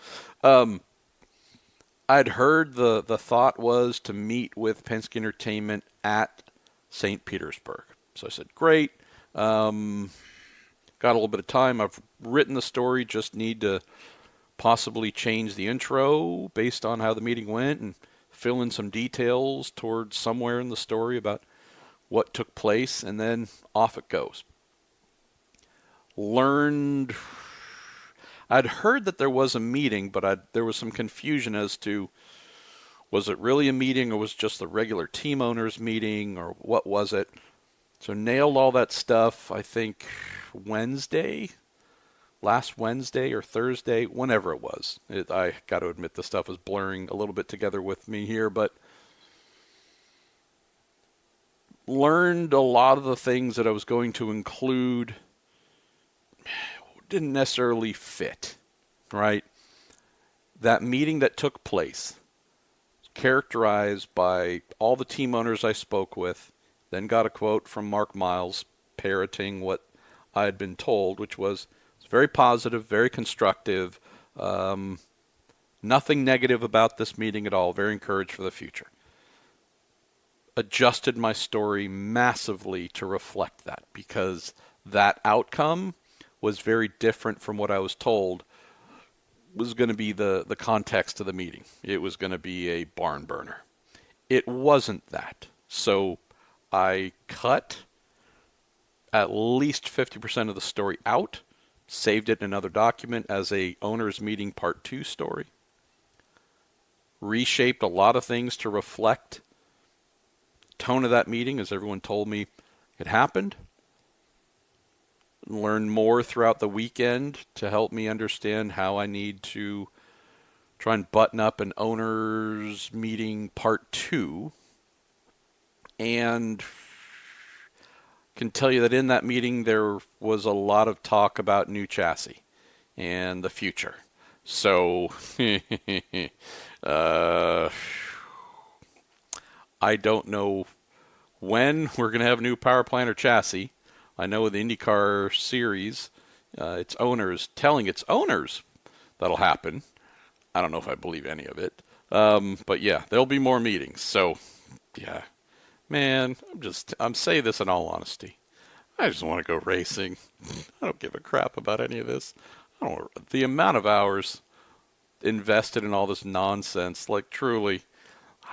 I'd heard the thought was to meet with Penske Entertainment at St. Petersburg. So I said, great. Got a little bit of time. I've written the story, just need to possibly change the intro based on how the meeting went and fill in some details towards somewhere in the story about what took place, and then off it goes. I'd heard that there was a meeting, but there was some confusion as to, was it really a meeting or was it just the regular team owners meeting or what was it? So nailed all that stuff, I think last Wednesday or Thursday, whenever it was. I got to admit the stuff is blurring a little bit together with me here, but learned a lot of the things that I was going to include didn't necessarily fit, right? That meeting that took place, characterized by all the team owners I spoke with, then got a quote from Mark Miles parroting what I had been told, which was very positive, very constructive, nothing negative about this meeting at all, very encouraged for the future. adjusted my story massively to reflect that, because that outcome was very different from what I was told was going to be the context of the meeting. It was going to be a barn burner. It wasn't that. So I cut at least 50% of the story out, saved it in another document as a owners meeting part 2 story, reshaped a lot of things to reflect tone of that meeting as everyone told me it happened, learned more throughout the weekend to help me understand how I need to try and button up an owners meeting part 2, and can tell you that in that meeting there was a lot of talk about new chassis and the future. So I don't know when we're going to have a new power plant or chassis. I know with the IndyCar series, its owners telling its owners that'll happen. I don't know if I believe any of it. But yeah, there'll be more meetings. So yeah, man, I'm saying this in all honesty. I just want to go racing. I don't give a crap about any of this. The amount of hours invested in all this nonsense, like truly,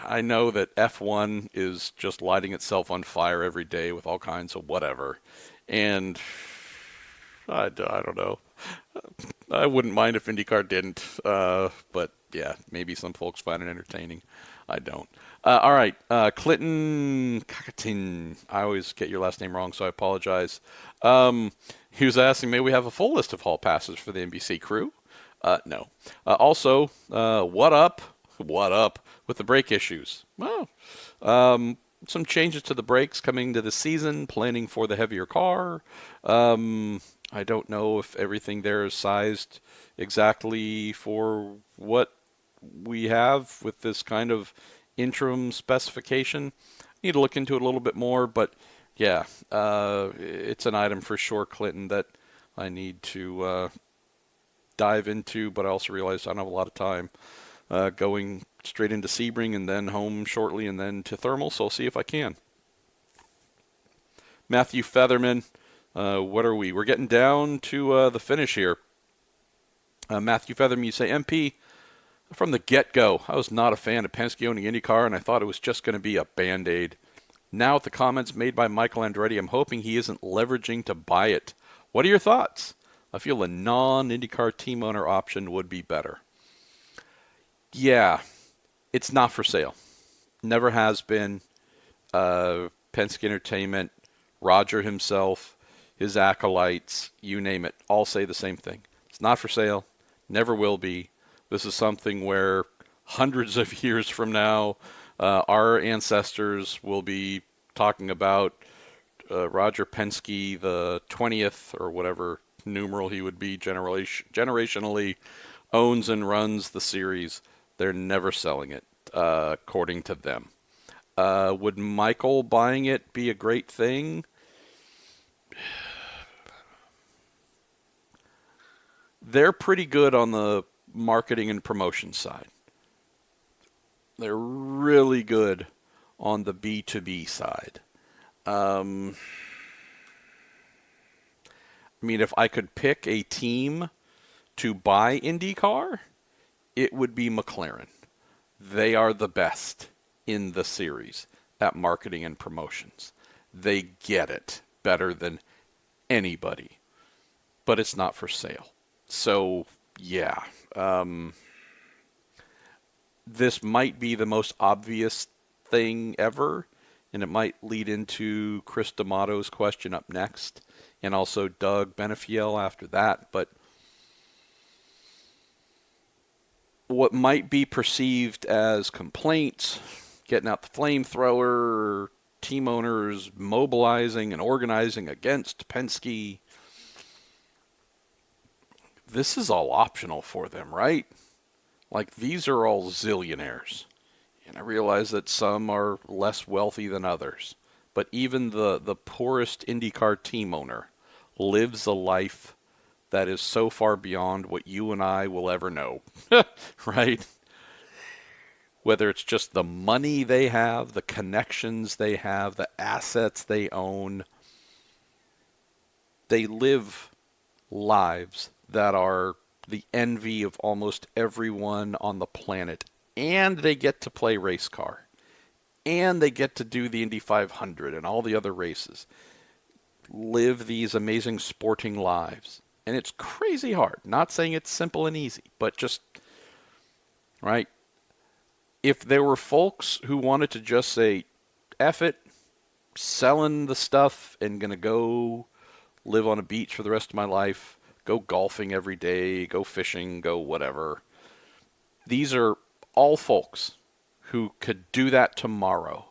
I know that F1 is just lighting itself on fire every day with all kinds of whatever. And I don't know. I wouldn't mind if IndyCar didn't. But yeah, maybe some folks find it entertaining. I don't. All right, Clinton Kakatin. I always get your last name wrong, so I apologize. He was asking, may we have a full list of hall passes for the NBC crew? No. Also, what up? What up with the brake issues? Well, some changes to the brakes coming to the season, planning for the heavier car. I don't know if everything there is sized exactly for what we have with this kind of interim specification. Need to look into it a little bit more, but yeah, it's an item for sure, Clinton, that I need to dive into, but I also realize I don't have a lot of time going straight into Sebring and then home shortly and then to thermal, so I'll see if I can. Matthew Featherman, what are we? We're getting down to the finish here. Matthew Featherman, you say, MP, from the get-go, I was not a fan of Penske owning IndyCar, and I thought it was just going to be a Band-Aid. Now, with the comments made by Michael Andretti, I'm hoping he isn't leveraging to buy it. What are your thoughts? I feel a non-IndyCar team owner option would be better. Yeah, it's not for sale. Never has been. Penske Entertainment, Roger himself, his acolytes, you name it, all say the same thing. It's not for sale. Never will be. This is something where hundreds of years from now, our ancestors will be talking about Roger Penske, the 20th or whatever numeral he would be generationally, owns and runs the series. They're never selling it, according to them. Would Michael buying it be a great thing? They're pretty good on the marketing and promotion side. They're really good on the B2B side. I mean, if I could pick a team to buy IndyCar, it would be McLaren. They are the best in the series at marketing and promotions. They get it better than anybody, but it's not for sale. So, yeah, this might be the most obvious thing ever, and it might lead into Chris D'Amato's question up next, and also Doug Benefiel after that. But what might be perceived as complaints, getting out the flamethrower, team owners mobilizing and organizing against Penske, this is all optional for them, right? Like, these are all zillionaires. And I realize that some are less wealthy than others. But even the poorest IndyCar team owner lives a life that is so far beyond what you and I will ever know. Right? whether it's just the money they have, the connections they have, the assets they own. They live lives that are the envy of almost everyone on the planet. And they get to play race car. And they get to do the Indy 500 and all the other races. Live these amazing sporting lives. And it's crazy hard. Not saying it's simple and easy, but just, right? If there were folks who wanted to just say, F it, selling the stuff and going to go live on a beach for the rest of my life, go golfing every day, go fishing, go whatever. These are all folks who could do that tomorrow,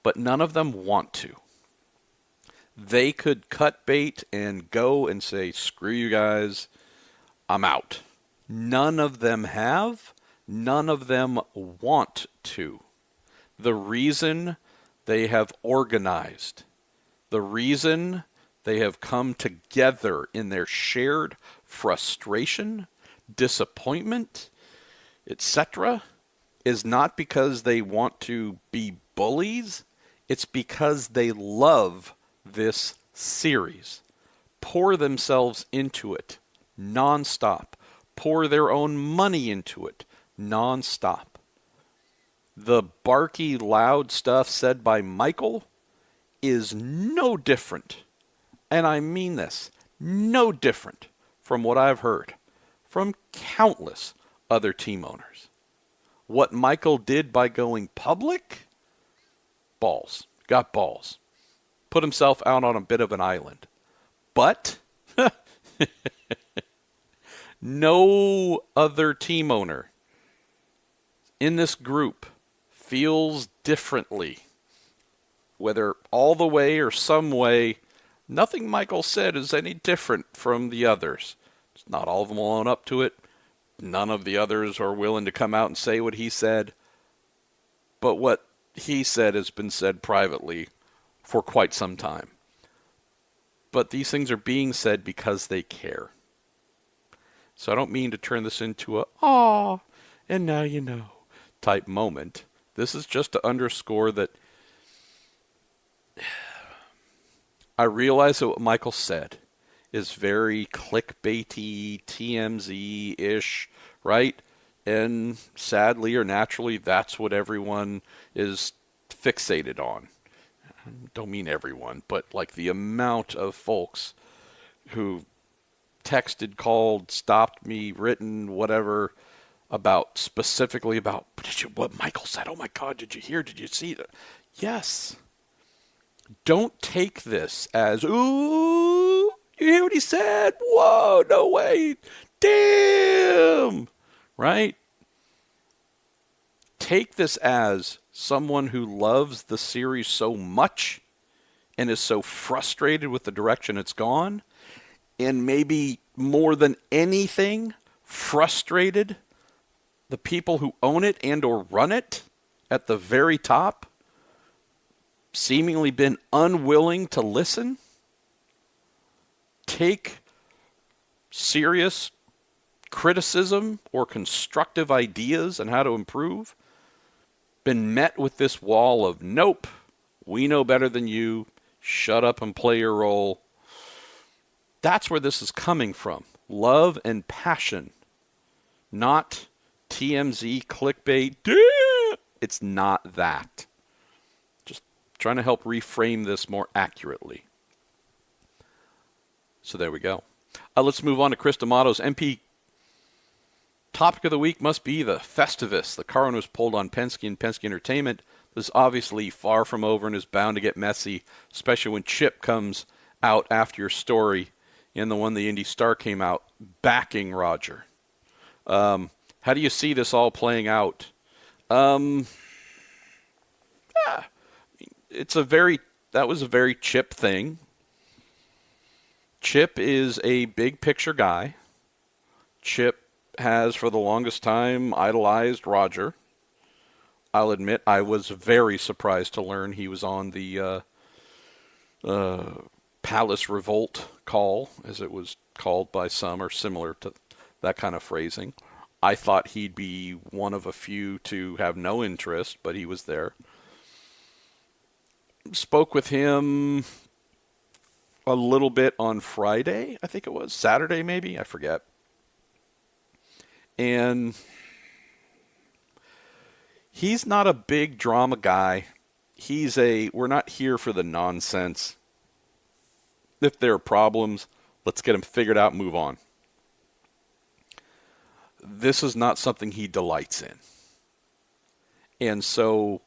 but none of them want to. They could cut bait and go and say, screw you guys, I'm out. None of them have. None of them want to. The reason they have organized, the reason they have come together in their shared frustration, disappointment, etc., is not because they want to be bullies. It's because they love this series. Pour themselves into it nonstop. Pour their own money into it nonstop. The barky, loud stuff said by Michael is no different, and I mean this, no different from what I've heard from countless other team owners. What Michael did by going public, balls, got balls. Put himself out on a bit of an island. But no other team owner in this group feels differently. Whether all the way or some way, nothing Michael said is any different from the others. Not all of them will own up to it. None of the others are willing to come out and say what he said. But what he said has been said privately for quite some time. But these things are being said because they care. So I don't mean to turn this into a, "Aw, and now you know" type moment. This is just to underscore that I realize that what Michael said is very clickbaity, TMZ-ish, right? And sadly or naturally, that's what everyone is fixated on. Don't mean everyone, but like the amount of folks who texted, called, stopped me, written, whatever, specifically about, did you, what Michael said? Oh my God, did you hear? Did you see that? Yes. Don't take this as, ooh, you hear what he said? Whoa, no way. Damn. Right? Take this as someone who loves the series so much and is so frustrated with the direction it's gone, and maybe more than anything, frustrated the people who own it and or run it at the very top, seemingly been unwilling to listen, take serious criticism or constructive ideas on how to improve, been met with this wall of, nope, we know better than you, shut up and play your role. That's where this is coming from. Love and passion, not TMZ, clickbait. It's not that. Just trying to help reframe this more accurately. So there we go. Let's move on to Chris D'Amato's MP. Topic of the week must be the Festivus. The car was pulled on Penske and Penske Entertainment. This is obviously far from over and is bound to get messy, especially when Chip comes out after your story and the one the Indy Star came out backing Roger. How do you see this all playing out? That was a very Chip thing. Chip is a big picture guy. Chip has, for the longest time, idolized Roger. I'll admit I was very surprised to learn he was on the Palace Revolt call, as it was called by some, or similar to that kind of phrasing. I thought he'd be one of a few to have no interest, but he was there. Spoke with him a little bit on Friday, I think it was. Saturday, maybe? I forget. And he's not a big drama guy. We're not here for the nonsense. If there are problems, let's get them figured out and move on. This is not something he delights in. And so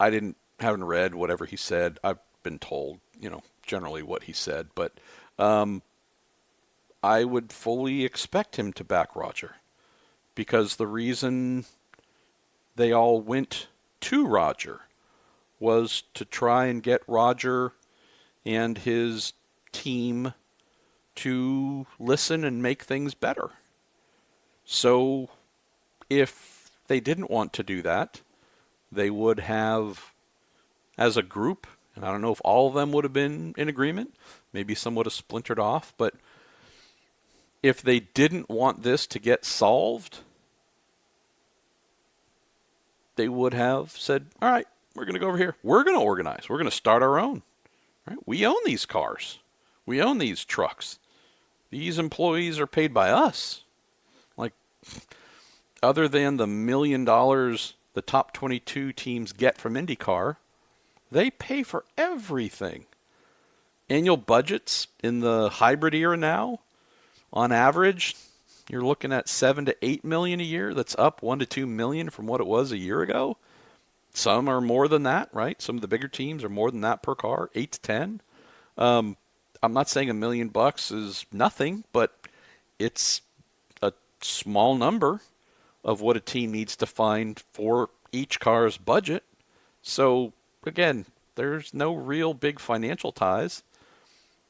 haven't read whatever he said. I've been told, generally what he said, but I would fully expect him to back Roger, because the reason they all went to Roger was to try and get Roger and his team to listen and make things better. So if they didn't want to do that, they would have, as a group, and I don't know if all of them would have been in agreement, maybe some would have splintered off, but if they didn't want this to get solved, they would have said, all right, we're going to go over here. We're going to organize. We're going to start our own. Right? We own these cars. We own these trucks. These employees are paid by us. Like, other than the $1 million the top 22 teams get from IndyCar, they pay for everything. Annual budgets in the hybrid era now, on average, you're looking at $7 to $8 million a year. That's up $1 to $2 million from what it was a year ago. Some are more than that, right? Some of the bigger teams are more than that per car, 8 to 10. I'm not saying $1 million is nothing, but it's a small number of what a team needs to find for each car's budget. So, again, there's no real big financial ties.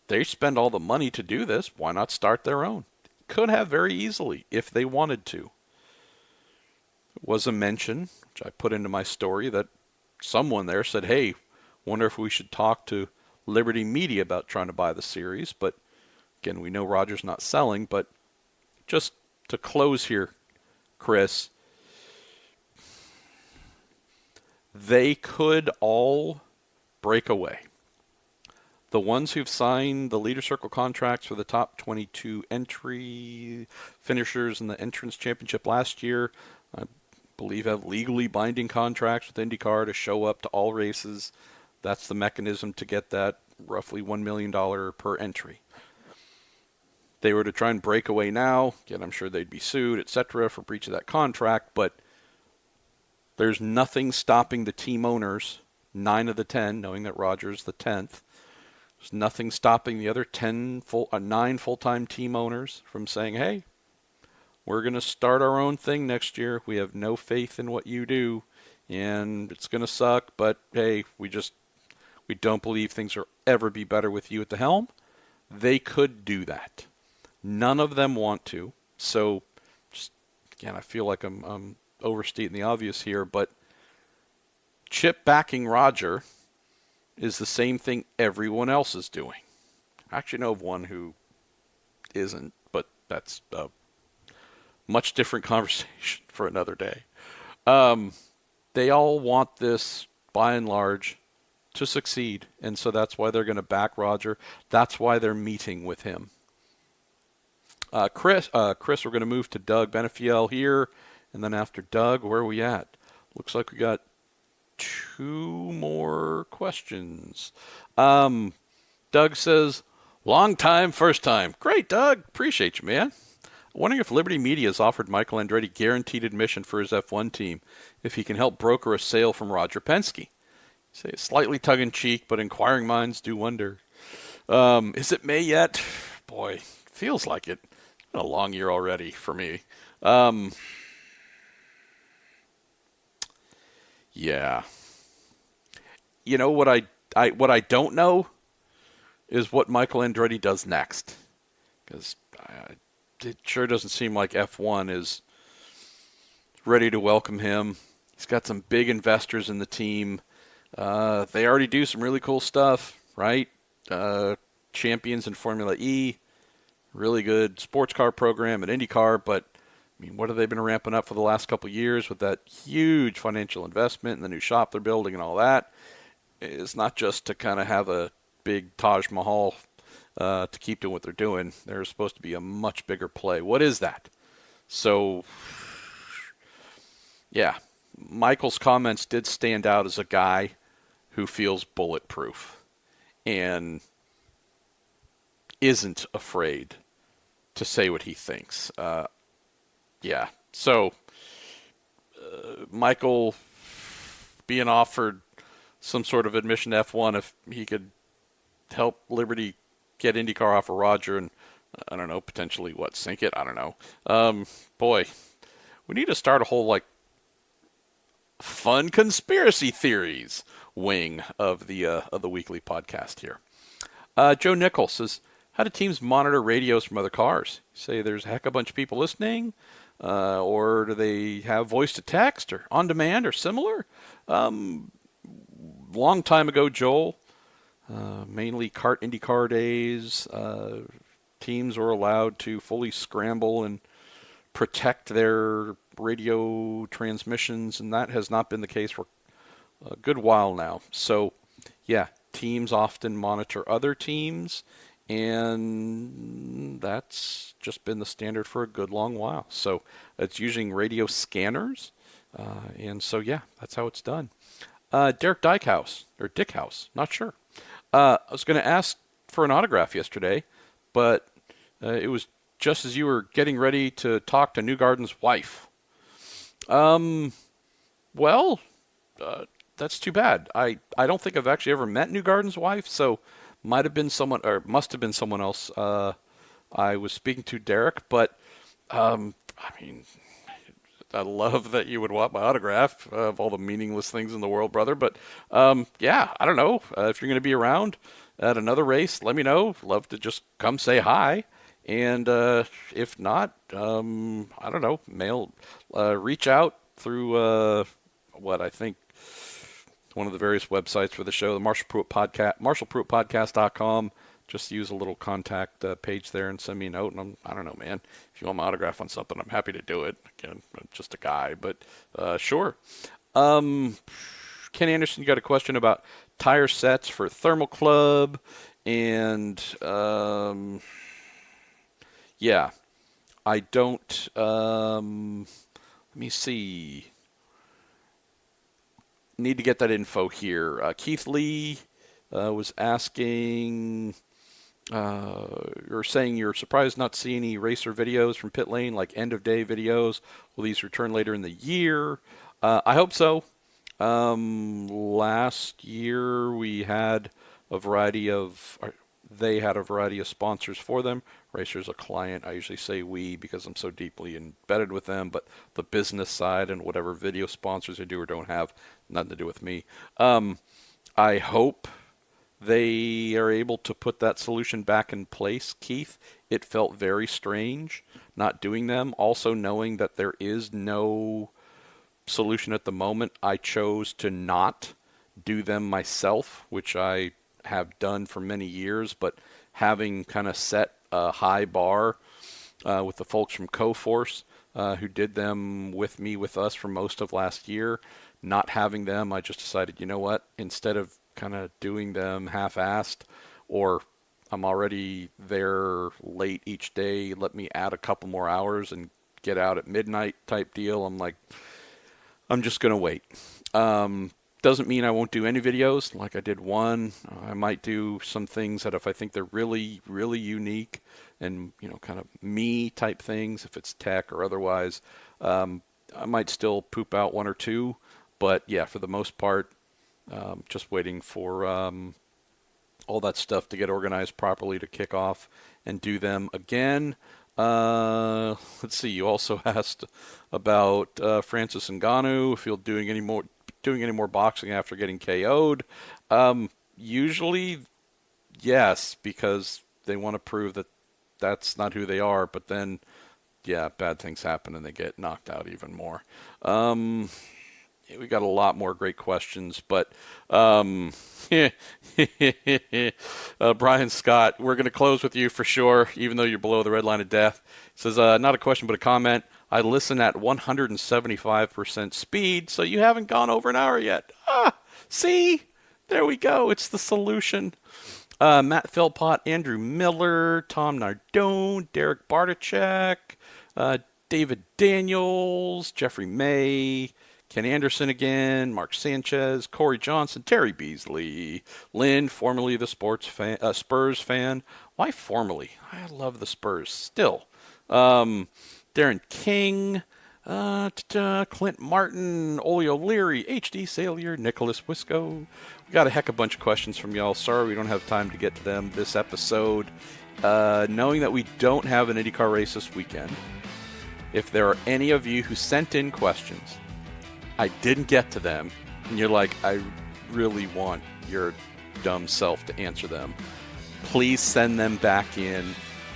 They spend all the money to do this. Why not start their own? Could have very easily if they wanted to. It was a mention, which I put into my story, that someone there said, hey, wonder if we should talk to Liberty Media about trying to buy the series. But again, we know Roger's not selling. But just to close here, Chris, they could all break away. The ones who've signed the Leader Circle contracts for the top 22 entry finishers in the Entrance Championship last year, I believe have legally binding contracts with IndyCar to show up to all races. That's the mechanism to get that roughly $1 million per entry. They were to try and break away now. Again, I'm sure they'd be sued, etc., for breach of that contract, but there's nothing stopping the team owners, 9 of the 10, knowing that Roger's the 10th, there's nothing stopping the other 9 full-time team owners from saying, hey, we're going to start our own thing next year. We have no faith in what you do, and it's going to suck, but hey, we don't believe things will ever be better with you at the helm. They could do that. None of them want to. So, just again, I feel like I'm overstating the obvious here, but Chip backing Roger is the same thing everyone else is doing. I actually know of one who isn't, but that's a much different conversation for another day. They all want this, by and large, to succeed, and so that's why they're going to back Roger. That's why they're meeting with him. Chris, we're going to move to Doug Benefiel here, and then after Doug, where are we at? Looks like we got 2 more questions. Doug says, long time, first time. Great, Doug. Appreciate you, man. Wondering if Liberty Media has offered Michael Andretti guaranteed admission for his F1 team if he can help broker a sale from Roger Penske. Say slightly tongue-in-cheek, but inquiring minds do wonder. Is it May yet? Boy, feels like it. It's been a long year already for me. Yeah. You know what what I don't know is what Michael Andretti does next, because it sure doesn't seem like F1 is ready to welcome him. He's got some big investors in the team. They already do some really cool stuff, right? Champions in Formula E, really good sports car program at IndyCar, but I mean, what have they been ramping up for the last couple of years with that huge financial investment and the new shop they're building and all that? It's not just to kind of have a big Taj Mahal to keep doing what they're doing. There's supposed to be a much bigger play. What is that? So, yeah, Michael's comments did stand out as a guy who feels bulletproof and isn't afraid to say what he thinks. Yeah, so Michael being offered some sort of admission to F1 if he could help Liberty get IndyCar off of Roger and, I don't know, potentially, sink it? I don't know. Boy, we need to start a whole, fun conspiracy theories wing of the weekly podcast here. Joe Nichols says, how do teams monitor radios from other cars? Say there's a heck of a bunch of people listening, or do they have voice to text or on demand or similar? Long time ago, Joel, mainly kart IndyCar days, teams were allowed to fully scramble and protect their radio transmissions, and that has not been the case for a good while now. So, yeah, teams often monitor other teams, and that's just been the standard for a good long while. So it's using radio scanners, and so, yeah, that's how it's done. Derek Dickhouse, not sure. I was going to ask for an autograph yesterday, but it was just as you were getting ready to talk to Newgarden's wife. Well, that's too bad. I don't think I've actually ever met Newgarden's wife, so must have been someone else I was speaking to, Derek, but I mean, I love that you would want my autograph of all the meaningless things in the world, brother. But yeah, I don't know. If you're going to be around at another race, let me know. Love to just come say hi. And if not, I don't know, reach out through what I think one of the various websites for the show, the Marshall Pruitt Podcast, MarshallPruittPodcast.com. Just use a little contact page there and send me a note. And I don't know, man. If you want my autograph on something, I'm happy to do it. Again, I'm just a guy, but sure. Ken Anderson, you got a question about tire sets for Thermal Club, and yeah, I don't. Let me see. Need to get that info here. Keith Lee was asking. You're saying you're surprised not to see any racer videos from pit lane, like end of day videos. Will these return later in the year? I hope so. Last year we had a variety of. They had a variety of sponsors for them. Racer's a client. I usually say we because I'm so deeply embedded with them, but the business side and whatever video sponsors they do or don't have, nothing to do with me. I hope they are able to put that solution back in place, Keith. It felt very strange not doing them. Also knowing that there is no solution at the moment, I chose to not do them myself, which I have done for many years, but having kind of set a high bar with the folks from Coforce who did them with us for most of last year, not having them, I just decided, you know what, instead of kind of doing them half-assed, or I'm already there late each day, let me add a couple more hours and get out at midnight type deal. I'm like, I'm just going to wait. Doesn't mean I won't do any videos. Like I did one. I might do some things that if I think they're really, really unique and, you know, kind of me type things, if it's tech or otherwise, I might still poop out one or two. But yeah, for the most part, just waiting for all that stuff to get organized properly to kick off and do them again. Let's see. You also asked about Francis Ngannou, if he'll doing any more boxing after getting KO'd. Usually, yes, because they want to prove that that's not who they are. But then, yeah, bad things happen and they get knocked out even more. We got a lot more great questions, but Brian Scott, we're going to close with you for sure, even though you're below the red line of death. Says, not a question, but a comment. I listen at 175% speed, so you haven't gone over an hour yet. See? There we go. It's the solution. Matt Philpott, Andrew Miller, Tom Nardone, Derek Bartachek, David Daniels, Jeffrey May, Ken Anderson again, Mark Sanchez, Corey Johnson, Terry Beasley, Lynn, formerly the Spurs fan. Why formerly? I love the Spurs still. Darren King, Clint Martin, Oli O'Leary, H.D. Salier, Nicholas Wisco. We got a heck of a bunch of questions from y'all. Sorry we don't have time to get to them this episode. Knowing that we don't have an IndyCar race this weekend, if there are any of you who sent in questions, I didn't get to them, and you're like, I really want your dumb self to answer them, please send them back in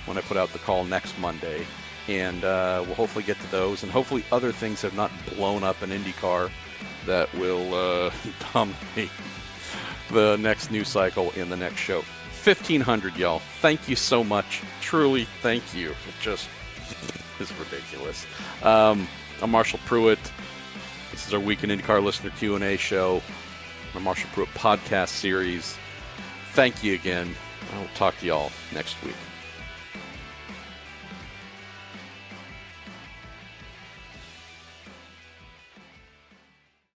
when I put out the call next Monday. And we'll hopefully get to those, and hopefully other things have not blown up in IndyCar that will dominate the next news cycle in the next show. 1,500, y'all. Thank you so much. Truly, thank you. It just is ridiculous. I'm Marshall Pruitt. This is our Week in IndyCar Listener Q&A show, our Marshall Pruitt podcast series. Thank you again. I will talk to y'all next week.